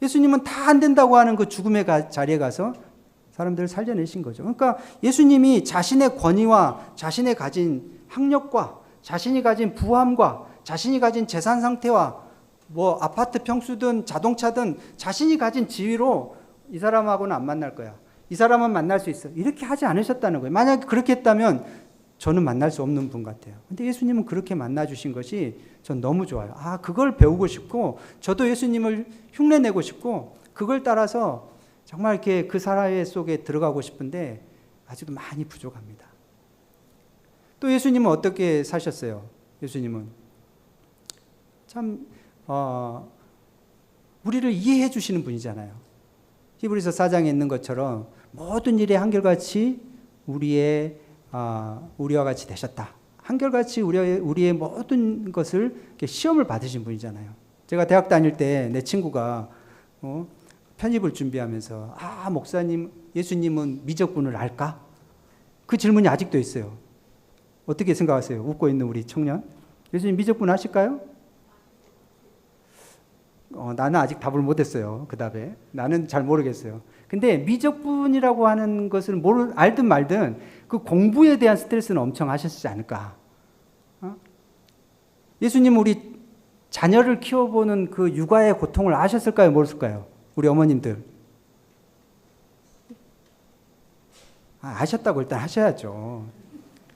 예수님은 다 안 된다고 하는 그 죽음의 자리에 가서 사람들을 살려내신 거죠. 그러니까 예수님이 자신의 권위와 자신의 가진 학력과 자신이 가진 부함과 자신이 가진 재산 상태와 뭐 아파트 평수든 자동차든 자신이 가진 지위로 이 사람하고는 안 만날 거야, 이 사람은 만날 수 있어, 이렇게 하지 않으셨다는 거예요. 만약에 그렇게 했다면 저는 만날 수 없는 분 같아요. 근데 예수님은 그렇게 만나주신 것이 전 너무 좋아요. 그걸 배우고 싶고 저도 예수님을 흉내내고 싶고 그걸 따라서 정말 이렇게 그 사회 속에 들어가고 싶은데 아직도 많이 부족합니다. 또 예수님은 어떻게 사셨어요? 예수님은 참 우리를 이해해 주시는 분이잖아요. 히브리서 4장에 있는 것처럼 모든 일에 한결같이 우리와 같이 되셨다. 한결같이 우리의 모든 것을 시험을 받으신 분이잖아요. 제가 대학 다닐 때 내 친구가 편입을 준비하면서 목사님, 예수님은 미적분을 알까? 그 질문이 아직도 있어요. 어떻게 생각하세요? 웃고 있는 우리 청년. 예수님 미적분 아실까요? 나는 아직 답을 못했어요. 그 답에. 나는 잘 모르겠어요. 근데 미적분이라고 하는 것을 알든 말든 그 공부에 대한 스트레스는 엄청 하셨지 않을까. 예수님 우리 자녀를 키워보는 그 육아의 고통을 아셨을까요? 모르실까요? 우리 어머님들. 아셨다고 일단 하셔야죠.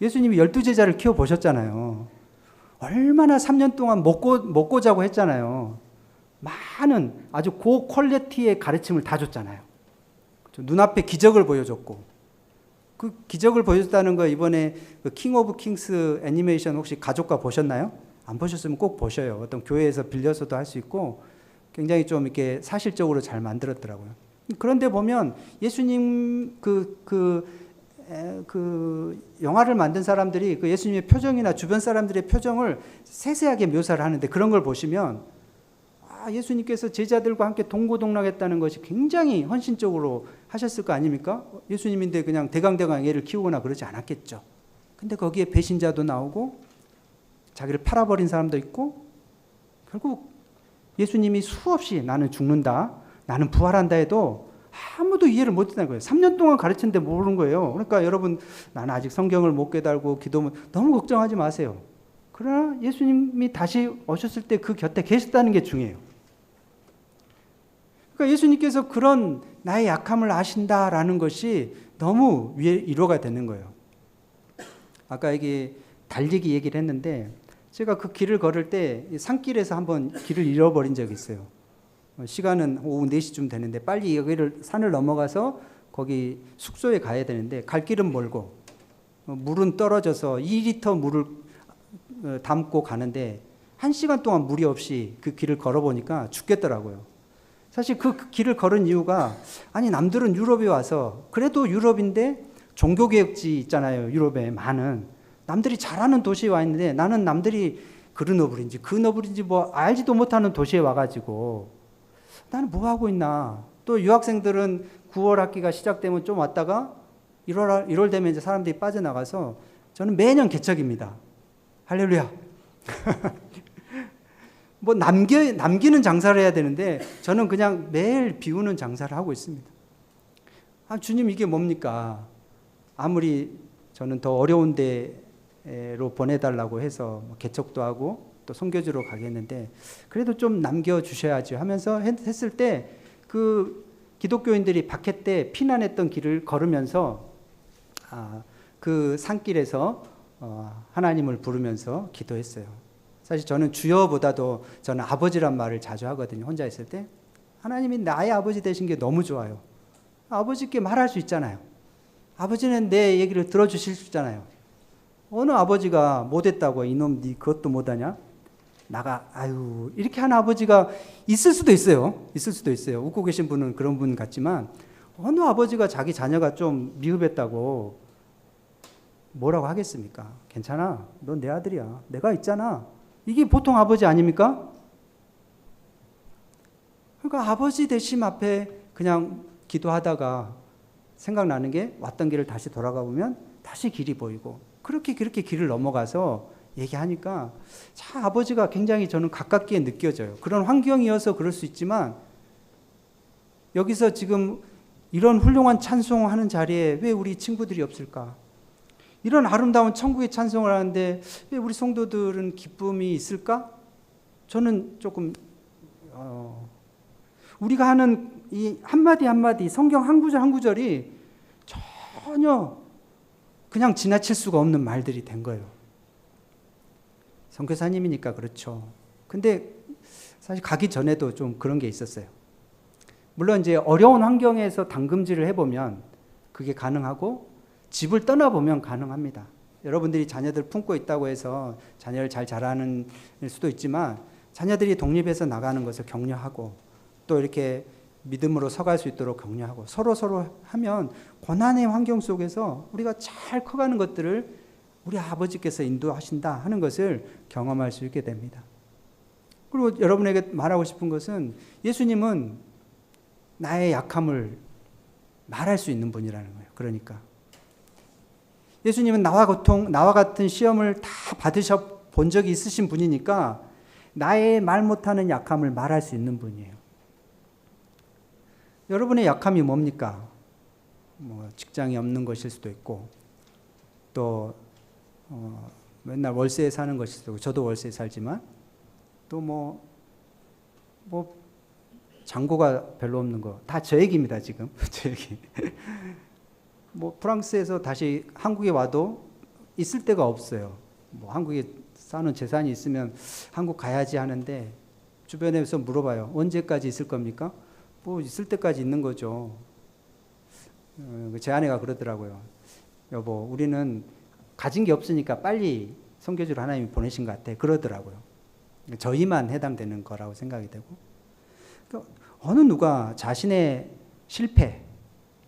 예수님이 12제자를 키워보셨잖아요. 얼마나 3년 동안 먹고 자고 했잖아요. 많은 아주 고퀄리티의 가르침을 다 줬잖아요. 눈앞에 기적을 보여줬고, 그 기적을 보여줬다는 거 이번에 킹 오브 킹스 애니메이션 혹시 가족과 보셨나요? 안 보셨으면 꼭 보셔요. 어떤 교회에서 빌려서도 할 수 있고 굉장히 좀 이렇게 사실적으로 잘 만들었더라고요. 그런데 보면 예수님 그 영화를 만든 사람들이 그 예수님의 표정이나 주변 사람들의 표정을 세세하게 묘사를 하는데 그런 걸 보시면 예수님께서 제자들과 함께 동고동락했다는 것이 굉장히 헌신적으로 하셨을 거 아닙니까? 예수님인데 그냥 대강대강 애를 키우거나 그러지 않았겠죠. 근데 거기에 배신자도 나오고 자기를 팔아버린 사람도 있고 결국 예수님이 수없이 나는 죽는다, 나는 부활한다 해도 아무도 이해를 못했다는 거예요. 3년 동안 가르쳤는데 모르는 거예요. 그러니까 여러분, 나는 아직 성경을 못 깨달고 너무 걱정하지 마세요. 그러나 예수님이 다시 오셨을 때 그 곁에 계셨다는 게 중요해요. 그러니까 예수님께서 그런 나의 약함을 아신다라는 것이 너무 위로가 되는 거예요. 아까 이게 달리기 얘기를 했는데 제가 그 길을 걸을 때 산길에서 한번 길을 잃어버린 적이 있어요. 시간은 오후 4시쯤 되는데 빨리 여기를 산을 넘어가서 거기 숙소에 가야 되는데 갈 길은 멀고 물은 떨어져서 2리터 물을 담고 가는데 1시간 동안 물이 없이 그 길을 걸어보니까 죽겠더라고요. 사실 그 길을 걸은 이유가 남들은 유럽에 와서 그래도 유럽인데 종교개혁지 있잖아요. 유럽에 많은 남들이 잘하는 도시에 와 있는데 나는 남들이 그르노블인지 그노블인지 뭐 알지도 못하는 도시에 와가지고 나는 뭐 하고 있나. 또 유학생들은 9월 학기가 시작되면 좀 왔다가 1월 되면 이제 사람들이 빠져나가서 저는 매년 개척입니다. 할렐루야. 뭐 남기는 장사를 해야 되는데 저는 그냥 매일 비우는 장사를 하고 있습니다. 주님 이게 뭡니까? 아무리 저는 더 어려운 데로 보내달라고 해서 개척도 하고 또 선교지로 가겠는데 그래도 좀 남겨주셔야죠 하면서 했을 때 그 기독교인들이 박해 때 피난했던 길을 걸으면서 그 산길에서 하나님을 부르면서 기도했어요. 사실 저는 주여보다도 저는 아버지란 말을 자주 하거든요. 혼자 있을 때. 하나님이 나의 아버지 되신 게 너무 좋아요. 아버지께 말할 수 있잖아요. 아버지는 내 얘기를 들어주실 수 있잖아요. 어느 아버지가 못했다고 이놈 네 그것도 못하냐? 나가 아유 이렇게 하는 아버지가 있을 수도 있어요. 있을 수도 있어요. 웃고 계신 분은 그런 분 같지만 어느 아버지가 자기 자녀가 좀 미흡했다고 뭐라고 하겠습니까? 괜찮아. 넌 내 아들이야. 내가 있잖아. 이게 보통 아버지 아닙니까? 그러니까 아버지 되심 앞에 그냥 기도하다가 생각나는 게 왔던 길을 다시 돌아가 보면 다시 길이 보이고 그렇게 길을 넘어가서 얘기하니까 참 아버지가 굉장히 저는 가깝게 느껴져요. 그런 환경이어서 그럴 수 있지만 여기서 지금 이런 훌륭한 찬송하는 자리에 왜 우리 친구들이 없을까? 이런 아름다운 천국의 찬송을 하는데 왜 우리 성도들은 기쁨이 있을까? 저는 조금 우리가 하는 이 한마디 한마디 성경 한 구절 한 구절이 전혀 그냥 지나칠 수가 없는 말들이 된 거예요. 선교사님이니까 그렇죠. 근데 사실 가기 전에도 좀 그런 게 있었어요. 물론 이제 어려운 환경에서 담금질을 해보면 그게 가능하고 집을 떠나보면 가능합니다. 여러분들이 자녀들 품고 있다고 해서 자녀를 잘 자라는 수도 있지만 자녀들이 독립해서 나가는 것을 격려하고 또 이렇게 믿음으로 서갈 수 있도록 격려하고 서로 하면 고난의 환경 속에서 우리가 잘 커가는 것들을 우리 아버지께서 인도하신다 하는 것을 경험할 수 있게 됩니다. 그리고 여러분에게 말하고 싶은 것은 예수님은 나의 약함을 말할 수 있는 분이라는 거예요. 그러니까 예수님은 나와 같은 시험을 다 받으셔 본 적이 있으신 분이니까 나의 말 못하는 약함을 말할 수 있는 분이에요. 여러분의 약함이 뭡니까? 뭐 직장이 없는 것일 수도 있고 또 맨날 월세에 사는 것일 수도 있고 저도 월세에 살지만 또 뭐 잔고가 별로 없는 거 다 저 얘기입니다 지금 저 얘기. 뭐 프랑스에서 다시 한국에 와도 있을 데가 없어요. 뭐 한국에 쌓는 재산이 있으면 한국 가야지 하는데 주변에서 물어봐요. 언제까지 있을 겁니까? 뭐 있을 때까지 있는 거죠. 제 아내가 그러더라고요. 여보, 우리는 가진 게 없으니까 빨리 선교지로 하나님이 보내신 것 같아. 그러더라고요. 저희만 해당되는 거라고 생각이 되고. 그러니까 어느 누가 자신의 실패,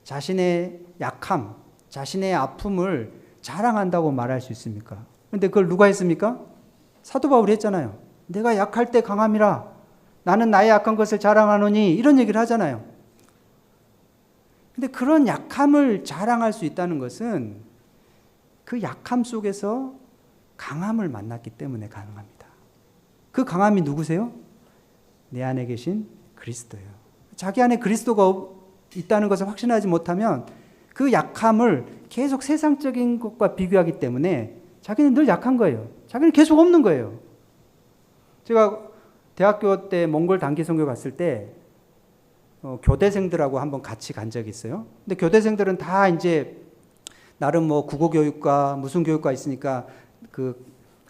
자신의 약함, 자신의 아픔을 자랑한다고 말할 수 있습니까? 그런데 그걸 누가 했습니까? 사도 바울이 했잖아요. 내가 약할 때 강함이라 나는 나의 약한 것을 자랑하노니 이런 얘기를 하잖아요. 근데 그런 약함을 자랑할 수 있다는 것은 그 약함 속에서 강함을 만났기 때문에 가능합니다. 그 강함이 누구세요? 내 안에 계신 그리스도예요. 자기 안에 그리스도가 있다는 것을 확신하지 못하면 그 약함을 계속 세상적인 것과 비교하기 때문에 자기는 늘 약한 거예요. 자기는 계속 없는 거예요. 제가 대학교 때 몽골 단기 선교 갔을 때 교대생들하고 한번 같이 간 적이 있어요. 근데 교대생들은 다 이제 나름 뭐 국어 교육과 무슨 교육과 있으니까 그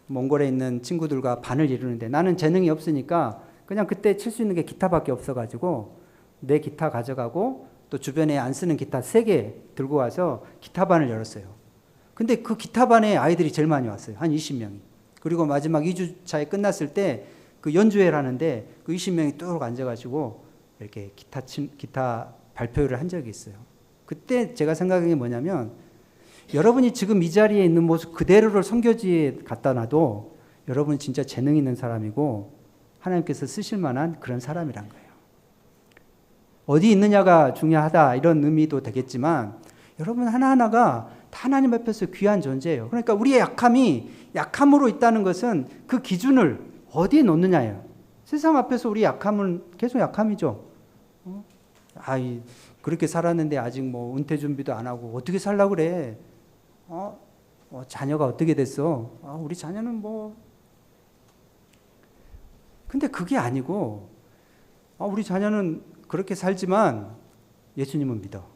몽골에 있는 친구들과 반을 이루는데 나는 재능이 없으니까 그냥 그때 칠 수 있는 게 기타밖에 없어가지고 내 기타 가져가고 또 주변에 안 쓰는 기타 3개 들고 와서 기타반을 열었어요. 근데 그 기타반에 아이들이 제일 많이 왔어요. 한 20명이. 그리고 마지막 2주차에 끝났을 때 그 연주회를 하는데 그 20명이 뚝 앉아가지고 이렇게 기타 발표를 한 적이 있어요. 그때 제가 생각한 게 뭐냐면 여러분이 지금 이 자리에 있는 모습 그대로를 선교지에 갖다 놔도 여러분은 진짜 재능 있는 사람이고 하나님께서 쓰실 만한 그런 사람이란 거예요. 어디 있느냐가 중요하다 이런 의미도 되겠지만 여러분 하나하나가 다 하나님 앞에서 귀한 존재예요. 그러니까 우리의 약함이 약함으로 있다는 것은 그 기준을 어디에 놓느냐예요. 세상 앞에서 우리 약함은 계속 약함이죠. 그렇게 살았는데 아직 뭐 은퇴 준비도 안 하고 어떻게 살려고 그래. 자녀가 어떻게 됐어. 우리 자녀는 뭐. 근데 그게 아니고 우리 자녀는 그렇게 살지만 예수님은 믿어.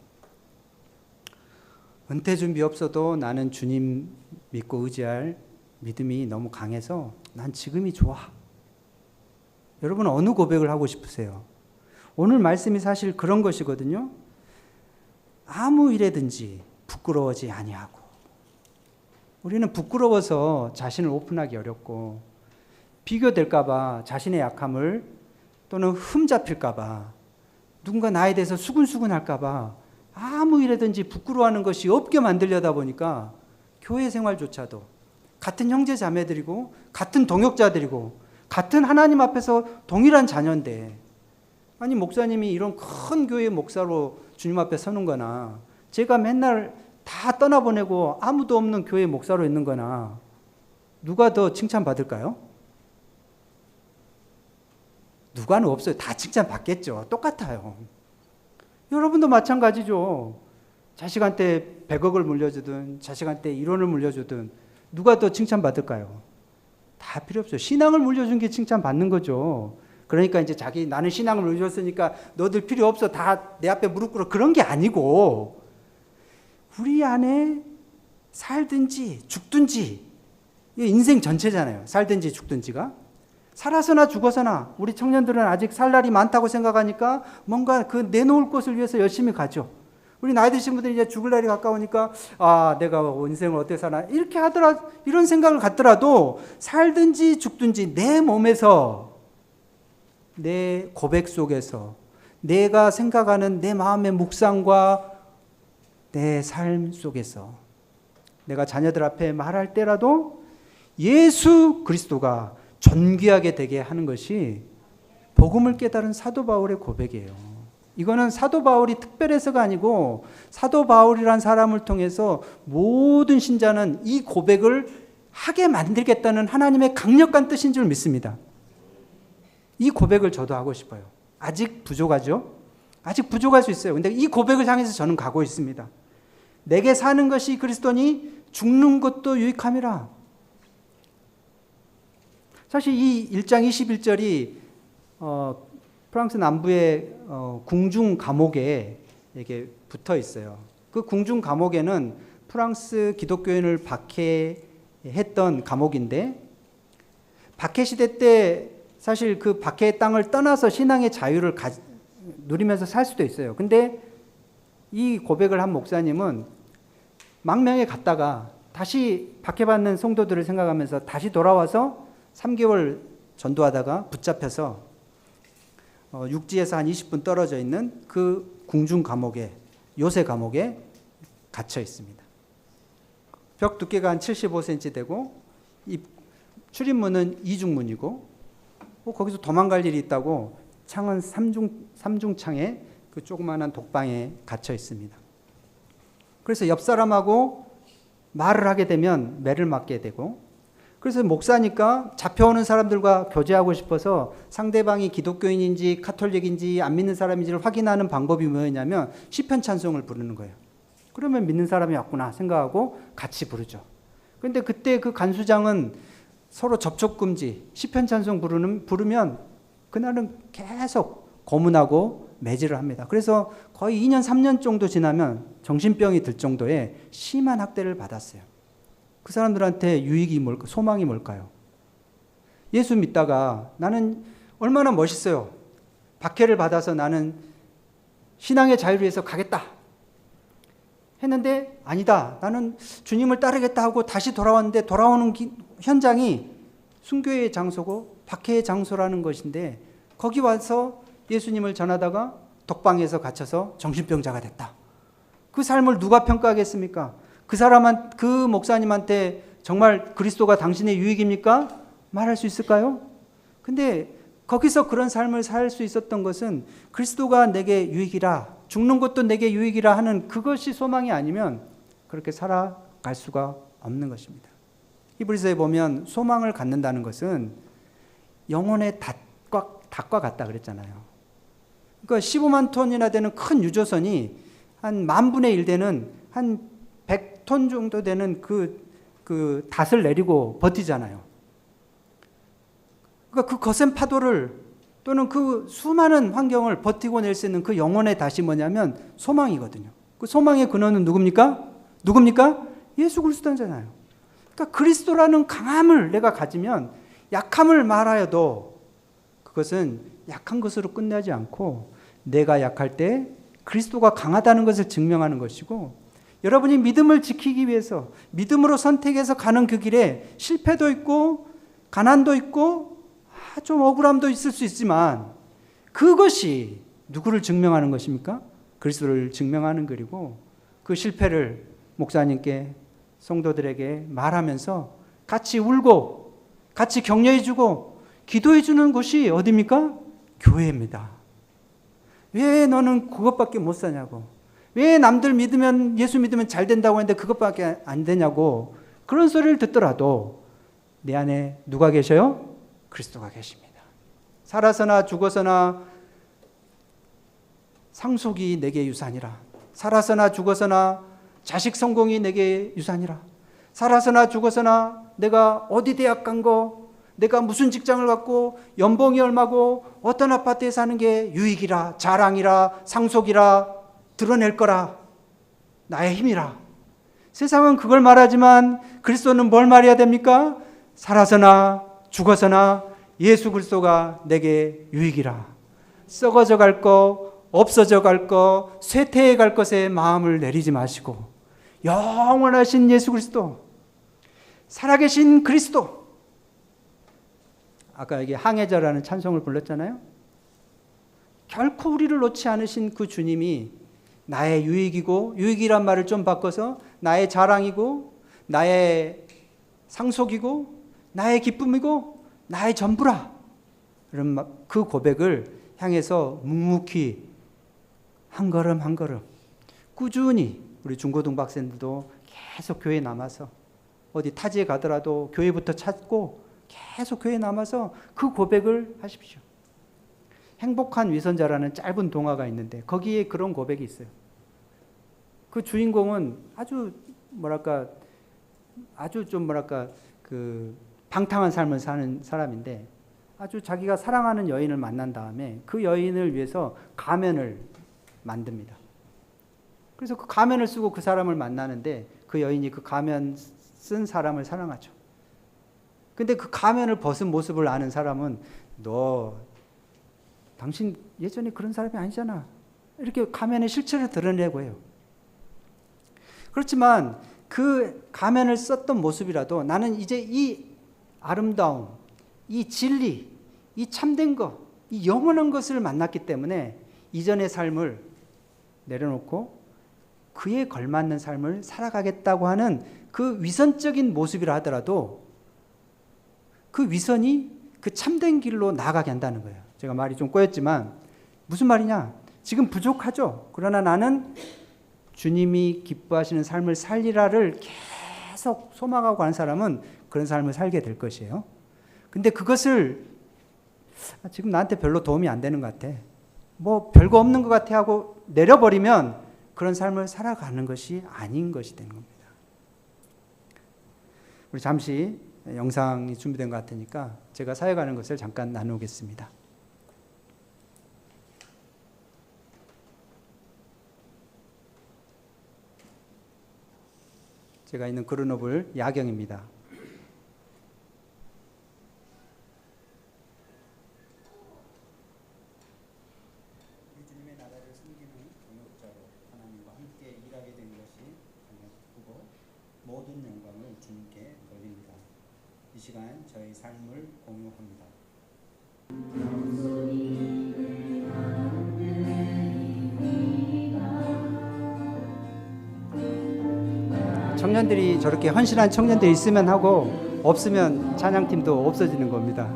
은퇴 준비 없어도 나는 주님 믿고 의지할 믿음이 너무 강해서 난 지금이 좋아. 여러분 어느 고백을 하고 싶으세요? 오늘 말씀이 사실 그런 것이거든요. 아무 일에든지 부끄러워하지 아니하고. 우리는 부끄러워서 자신을 오픈하기 어렵고 비교될까 봐 자신의 약함을 또는 흠잡힐까 봐 누군가 나에 대해서 수근수근 할까 봐 아무 일에든지 부끄러워하는 것이 없게 만들려다 보니까 교회 생활조차도 같은 형제 자매들이고 같은 동역자들이고 같은 하나님 앞에서 동일한 자녀인데 아니 목사님이 이런 큰 교회 목사로 주님 앞에 서는 거나 제가 맨날 다 떠나보내고 아무도 없는 교회 목사로 있는 거나 누가 더 칭찬받을까요? 누가는 없어요. 다 칭찬받겠죠. 똑같아요. 여러분도 마찬가지죠. 자식한테 100억을 물려주든 자식한테 1원을 물려주든 누가 더 칭찬받을까요? 다 필요 없어요. 신앙을 물려준 게 칭찬받는 거죠. 그러니까 이제 자기 나는 신앙을 물려줬으니까 너들 필요 없어. 다 내 앞에 무릎 꿇어. 그런 게 아니고 우리 안에 살든지 죽든지 이게 인생 전체잖아요. 살든지 죽든지가. 살아서나 죽어서나 우리 청년들은 아직 살 날이 많다고 생각하니까 뭔가 그 내놓을 것을 위해서 열심히 가죠. 우리 나이 드신 분들이 이제 죽을 날이 가까우니까 아 내가 인생을 어떻게 사나 이렇게 하더라 이런 생각을 갖더라도 살든지 죽든지 내 몸에서 내 고백 속에서 내가 생각하는 내 마음의 묵상과 내 삶 속에서 내가 자녀들 앞에 말할 때라도 예수 그리스도가 존귀하게 되게 하는 것이 복음을 깨달은 사도 바울의 고백이에요. 이거는 사도 바울이 특별해서가 아니고 사도 바울이란 사람을 통해서 모든 신자는 이 고백을 하게 만들겠다는 하나님의 강력한 뜻인 줄 믿습니다. 이 고백을 저도 하고 싶어요. 아직 부족하죠? 아직 부족할 수 있어요. 근데 이 고백을 향해서 저는 가고 있습니다. 내게 사는 것이 그리스도니 죽는 것도 유익함이라. 사실 이 1장 21절이 프랑스 남부의 궁중 감옥에 이렇게 붙어 있어요. 그 궁중 감옥에는 프랑스 기독교인을 박해했던 감옥인데 박해 시대 때 사실 그 박해의 땅을 떠나서 신앙의 자유를 누리면서 살 수도 있어요. 근데 이 고백을 한 목사님은 망명에 갔다가 다시 박해받는 성도들을 생각하면서 다시 돌아와서 3개월 전도하다가 붙잡혀서 육지에서 한 20분 떨어져 있는 그 궁중 감옥에 요새 감옥에 갇혀 있습니다. 벽 두께가 한 75cm 되고 출입문은 이중문이고 거기서 도망갈 일이 있다고 창은 3중 창에 그 조그마한 독방에 갇혀 있습니다. 그래서 옆 사람하고 말을 하게 되면 매를 맞게 되고 그래서 목사니까 잡혀오는 사람들과 교제하고 싶어서 상대방이 기독교인인지 카톨릭인지 안 믿는 사람인지를 확인하는 방법이 뭐였냐면 시편 찬송을 부르는 거예요. 그러면 믿는 사람이 왔구나 생각하고 같이 부르죠. 그런데 그때 그 간수장은 서로 접촉 금지, 시편 찬송 부르면 그날은 계속 고문하고 매질을 합니다. 그래서 거의 2년, 3년 정도 지나면 정신병이 들 정도의 심한 학대를 받았어요. 그 사람들한테 유익이 뭘까? 소망이 뭘까요? 예수 믿다가 나는 얼마나 멋있어요. 박해를 받아서 나는 신앙의 자유를 위해서 가겠다. 했는데 아니다. 나는 주님을 따르겠다 하고 다시 돌아왔는데 돌아오는 현장이 순교의 장소고 박해의 장소라는 것인데 거기 와서 예수님을 전하다가 독방에서 갇혀서 정신병자가 됐다. 그 삶을 누가 평가하겠습니까? 그 목사님한테 정말 그리스도가 당신의 유익입니까? 말할 수 있을까요? 근데 거기서 그런 삶을 살 수 있었던 것은 그리스도가 내게 유익이라, 죽는 것도 내게 유익이라 하는 그것이 소망이 아니면 그렇게 살아갈 수가 없는 것입니다. 히브리서에 보면 소망을 갖는다는 것은 영혼의 닭과 같다 그랬잖아요. 그러니까 15만 톤이나 되는 큰 유조선이 한 10,000분의 1 되는 한 100톤 정도 되는 그 닷을 내리고 버티잖아요. 그러니까 그 거센 파도를 또는 그 수많은 환경을 버티고 낼 수 있는 그 영혼의 닷이 뭐냐면 소망이거든요. 그 소망의 근원은 누굽니까? 누굽니까? 예수 그리스도잖아요. 그러니까 그리스도라는 강함을 내가 가지면 약함을 말하여도 그것은 약한 것으로 끝나지 않고 내가 약할 때 그리스도가 강하다는 것을 증명하는 것이고, 여러분이 믿음을 지키기 위해서 믿음으로 선택해서 가는 그 길에 실패도 있고 가난도 있고 좀 억울함도 있을 수 있지만 그것이 누구를 증명하는 것입니까? 그리스도를 증명하는 글이고, 그 실패를 목사님께 성도들에게 말하면서 같이 울고 같이 격려해주고 기도해주는 곳이 어디입니까? 교회입니다. 왜 너는 그것밖에 못 사냐고, 왜 남들 믿으면 예수 믿으면 잘 된다고 하는데 그것밖에 안 되냐고, 그런 소리를 듣더라도 내 안에 누가 계셔요? 그리스도가 계십니다. 살아서나 죽어서나 상속이 내게 유산이라. 살아서나 죽어서나 자식 성공이 내게 유산이라. 살아서나 죽어서나 내가 어디 대학 간 거, 내가 무슨 직장을 갖고 연봉이 얼마고 어떤 아파트에 사는 게 유익이라, 자랑이라, 상속이라, 드러낼 거라, 나의 힘이라. 세상은 그걸 말하지만 그리스도는 뭘 말해야 됩니까? 살아서나 죽어서나 예수 그리스도가 내게 유익이라. 썩어져 갈 거, 없어져 갈 거, 쇠퇴해 갈 것에 마음을 내리지 마시고 영원하신 예수 그리스도, 살아계신 그리스도. 아까 여기 항해자라는 찬송을 불렀잖아요. 결코 우리를 놓지 않으신 그 주님이 나의 유익이고, 유익이란 말을 좀 바꿔서 나의 자랑이고, 나의 상속이고, 나의 기쁨이고, 나의 전부라. 그 고백을 향해서 묵묵히 한 걸음 한 걸음 꾸준히, 우리 중고등 학생들도 계속 교회에 남아서 어디 타지에 가더라도 교회부터 찾고 계속 교회에 남아서 그 고백을 하십시오. 행복한 위선자라는 짧은 동화가 있는데 거기에 그런 고백이 있어요. 그 주인공은 아주 그 방탕한 삶을 사는 사람인데, 아주 자기가 사랑하는 여인을 만난 다음에 그 여인을 위해서 가면을 만듭니다. 그래서 그 가면을 쓰고 그 사람을 만나는데 그 여인이 그 가면 쓴 사람을 사랑하죠. 근데 그 가면을 벗은 모습을 아는 사람은 당신 예전에 그런 사람이 아니잖아, 이렇게 가면의 실체를 드러내고 해요. 그렇지만 그 가면을 썼던 모습이라도 나는 이제 이 아름다움, 이 진리, 이 참된 것, 이 영원한 것을 만났기 때문에 이전의 삶을 내려놓고 그에 걸맞는 삶을 살아가겠다고 하는 그 위선적인 모습이라 하더라도 그 위선이 그 참된 길로 나아가게 한다는 거예요. 제가 말이 좀 꼬였지만 무슨 말이냐? 지금 부족하죠. 그러나 나는 주님이 기뻐하시는 삶을 살리라를 계속 소망하고 가는 사람은 그런 삶을 살게 될 것이에요. 근데 그것을 지금 나한테 별로 도움이 안 되는 것 같아, 뭐 별거 없는 것 같아 하고 내려버리면 그런 삶을 살아가는 것이 아닌 것이 되는 겁니다. 우리 잠시 영상이 준비된 것 같으니까 제가 사역하는 것을 잠깐 나누겠습니다. 제가 있는 그르노블 야경입니다. 주님의 나라를 섬기는 동역자로 하나님과 함께 일하게 된 것이 정말 기쁘고 모든 영광을 주님께 돌립니다. 이 시간 저희 삶을 공유합니다. 청년들이 저렇게 헌신한 청년들이 있으면 하고 없으면 찬양팀도 없어지는 겁니다.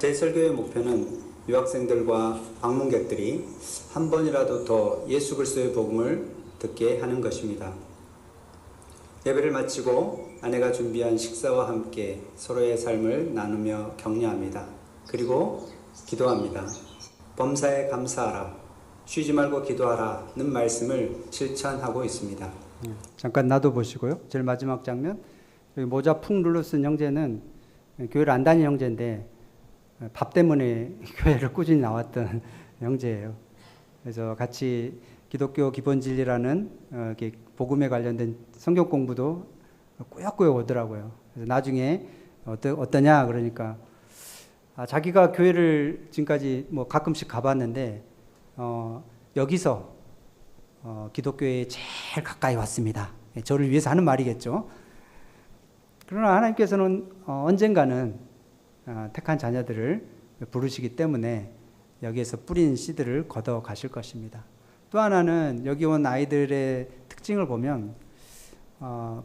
제 설교의 목표는 유학생들과 방문객들이 한 번이라도 더 예수 그리스도의 복음을 듣게 하는 것입니다. 예배를 마치고 아내가 준비한 식사와 함께 서로의 삶을 나누며 격려합니다. 그리고 기도합니다. 범사에 감사하라, 쉬지 말고 기도하라는 말씀을 실천하고 있습니다. 잠깐 놔둬보시고요. 제일 마지막 장면. 여기 모자 푹 눌러 쓴 형제는 교회를 안 다니는 형제인데 밥 때문에 교회를 꾸준히 나왔던 형제예요. 그래서 같이 기독교 기본 진리라는 이렇게 복음에 관련된 성경 공부도 꾸역꾸역 오더라고요. 그래서 나중에 어떠냐 그러니까 자기가 교회를 지금까지 뭐 가끔씩 가봤는데 여기서 기독교에 제일 가까이 왔습니다. 저를 위해서 하는 말이겠죠. 그러나 하나님께서는 언젠가는 택한 자녀들을 부르시기 때문에 여기에서 뿌린 씨들을 걷어 가실 것입니다. 또 하나는 여기 온 아이들의 특징을 보면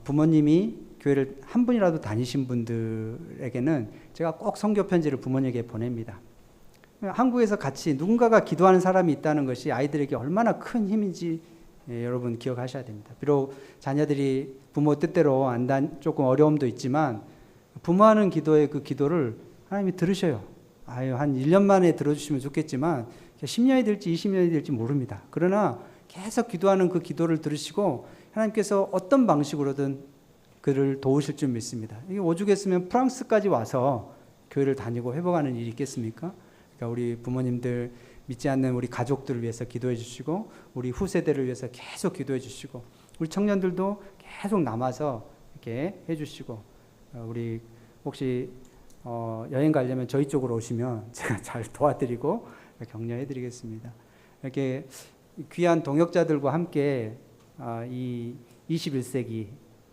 부모님이 교회를 한 분이라도 다니신 분들에게는 제가 꼭 선교 편지를 부모님에게 보냅니다. 한국에서 같이 누군가가 기도하는 사람이 있다는 것이 아이들에게 얼마나 큰 힘인지 여러분 기억하셔야 됩니다. 비록 자녀들이 부모 뜻대로 조금 어려움도 있지만 부모하는 기도의 그 기도를 하나님이 들으셔요. 한 1년 만에 들어주시면 좋겠지만 10년이 될지 20년이 될지 모릅니다. 그러나 계속 기도하는 그 기도를 들으시고 하나님께서 어떤 방식으로든 그를 도우실 줄 믿습니다. 이게 오죽했으면 프랑스까지 와서 교회를 다니고 회복하는 일이 있겠습니까? 그러니까 우리 부모님들, 믿지 않는 우리 가족들을 위해서 기도해 주시고 우리 후세대를 위해서 계속 기도해 주시고 우리 청년들도 계속 남아서 이렇게 해 주시고 우리 혹시 여행 가려면 저희 쪽으로 오시면 제가 잘 도와드리고 격려해 드리겠습니다. 이렇게 귀한 동역자들과 함께 이 21세기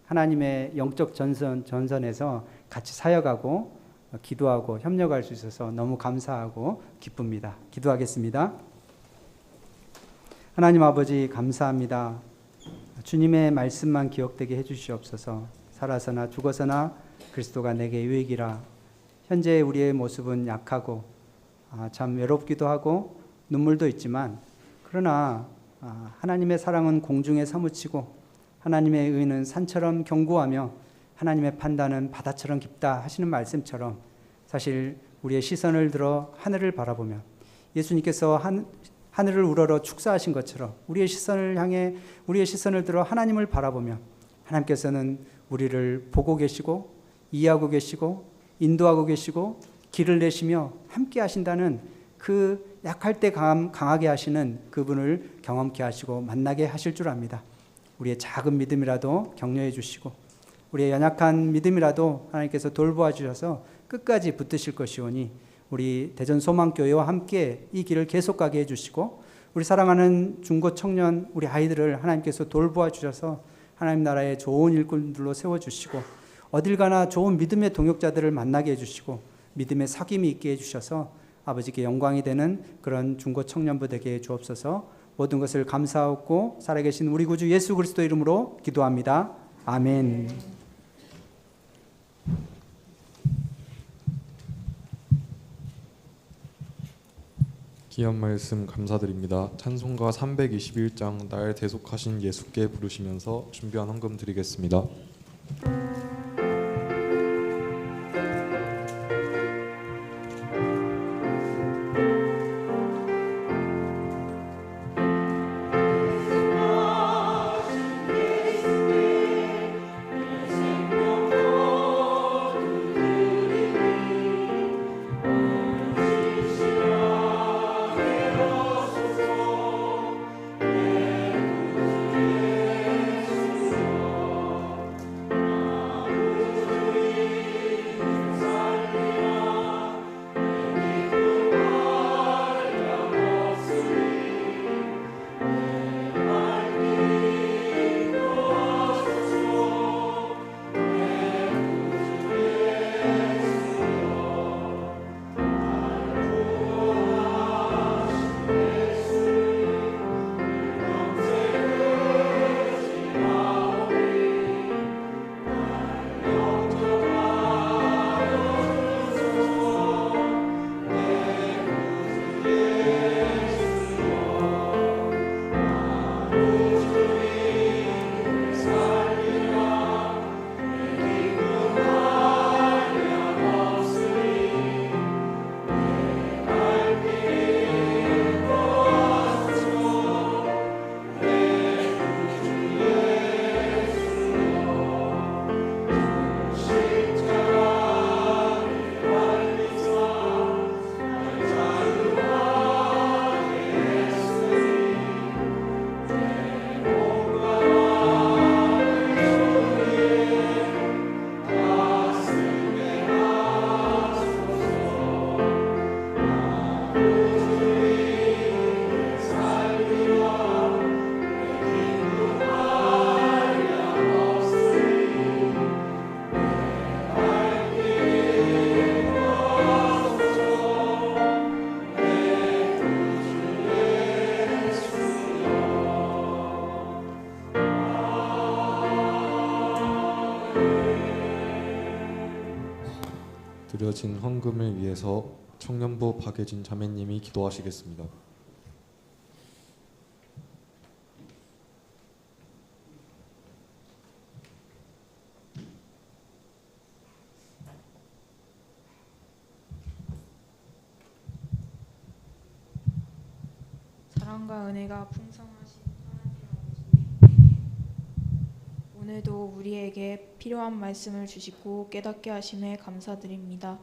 하나님의 영적 전선에서 같이 사역하고 기도하고 협력할 수 있어서 너무 감사하고 기쁩니다. 기도하겠습니다. 하나님 아버지 감사합니다. 주님의 말씀만 기억되게 해주시옵소서. 살아서나 죽어서나 그리스도가 내게 유익이라. 현재 우리의 모습은 약하고 참 외롭기도 하고 눈물도 있지만 그러나 하나님의 사랑은 공중에 사무치고 하나님의 의는 산처럼 견고하며 하나님의 판단은 바다처럼 깊다 하시는 말씀처럼 사실 우리의 시선을 들어 하늘을 바라보며 예수님께서 하늘을 우러러 축사하신 것처럼 우리의 시선을 들어 하나님을 바라보며 하나님께서는 우리를 보고 계시고 이해하고 계시고 인도하고 계시고 길을 내시며 함께 하신다는 그 약할 때 강하게 하시는 그분을 경험케 하시고 만나게 하실 줄 압니다. 우리의 작은 믿음이라도 격려해 주시고 우리의 연약한 믿음이라도 하나님께서 돌보아 주셔서 끝까지 붙드실 것이오니 우리 대전소망교회와 함께 이 길을 계속 가게 해주시고 우리 사랑하는 중고 청년 우리 아이들을 하나님께서 돌보아 주셔서 하나님 나라의 좋은 일꾼들로 세워주시고 어딜 가나 좋은 믿음의 동역자들을 만나게 해주시고 믿음의 사귐이 있게 해주셔서 아버지께 영광이 되는 그런 중고 청년부 되게 주옵소서. 모든 것을 감사하고 살아계신 우리 구주 예수 그리스도 이름으로 기도합니다. 아멘. 귀한 말씀 감사드립니다. 찬송가 321장 날 대속하신 예수께 부르시면서 준비한 헌금 드리겠습니다. 드려진 헌금을 위해서 청년부 박예진 자매님이 기도하시겠습니다. 사랑과 은혜가 풍성하신 하나님 아버지, 오늘도 우리에게 필요한 말씀을 주시고 깨닫게 하심에 감사드립니다.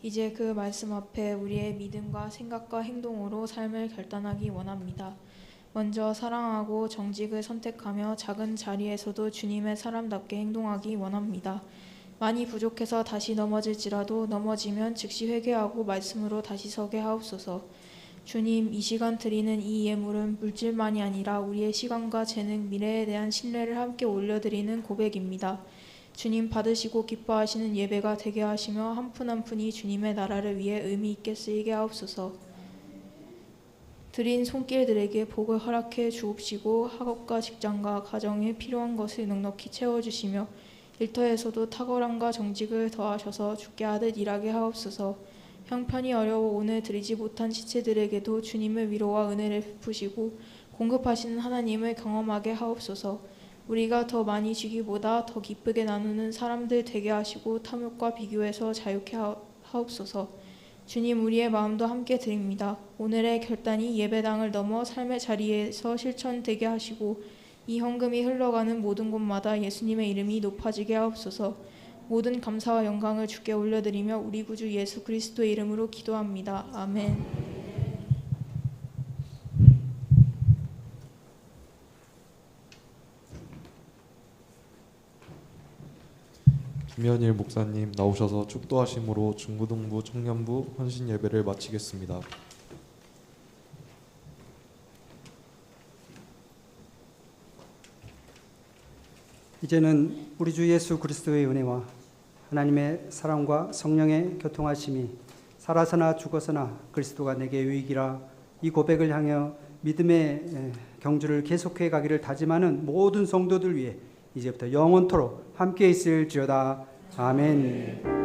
이제 그 말씀 앞에 우리의 믿음과 생각과 행동으로 삶을 결단하기 원합니다. 먼저 사랑하고 정직을 선택하며 작은 자리에서도 주님의 사람답게 행동하기 원합니다. 많이 부족해서 다시 넘어질지라도 넘어지면 즉시 회개하고 말씀으로 다시 서게 하옵소서. 주님, 이 시간 드리는 이 예물은 물질만이 아니라 우리의 시간과 재능, 미래에 대한 신뢰를 함께 올려드리는 고백입니다. 주님, 받으시고 기뻐하시는 예배가 되게 하시며 한 푼 한 푼이 주님의 나라를 위해 의미 있게 쓰이게 하옵소서. 드린 손길들에게 복을 허락해 주옵시고 학업과 직장과 가정에 필요한 것을 넉넉히 채워주시며 일터에서도 탁월함과 정직을 더하셔서 주께 하듯 일하게 하옵소서. 형편이 어려워 오늘 드리지 못한 지체들에게도 주님의 위로와 은혜를 베푸시고 공급하시는 하나님을 경험하게 하옵소서. 우리가 더 많이 주기보다 더 기쁘게 나누는 사람들 되게 하시고 탐욕과 비교에서 자유케 하옵소서. 주님, 우리의 마음도 함께 드립니다. 오늘의 결단이 예배당을 넘어 삶의 자리에서 실천되게 하시고 이 헌금이 흘러가는 모든 곳마다 예수님의 이름이 높아지게 하옵소서. 모든 감사와 영광을 주께 올려드리며 우리 구주 예수 그리스도의 이름으로 기도합니다. 아멘. 김현일 목사님 나오셔서 축도하심으로 중고등부 청년부 헌신 예배를 마치겠습니다. 이제는 우리 주 예수 그리스도의 은혜와 하나님의 사랑과 성령의 교통하심이 살아서나 죽어서나 그리스도가 내게 유익이라 이 고백을 향해 믿음의 경주를 계속해 가기를 다짐하는 모든 성도들 위해 이제부터 영원토록 함께 있을지어다. 아멘.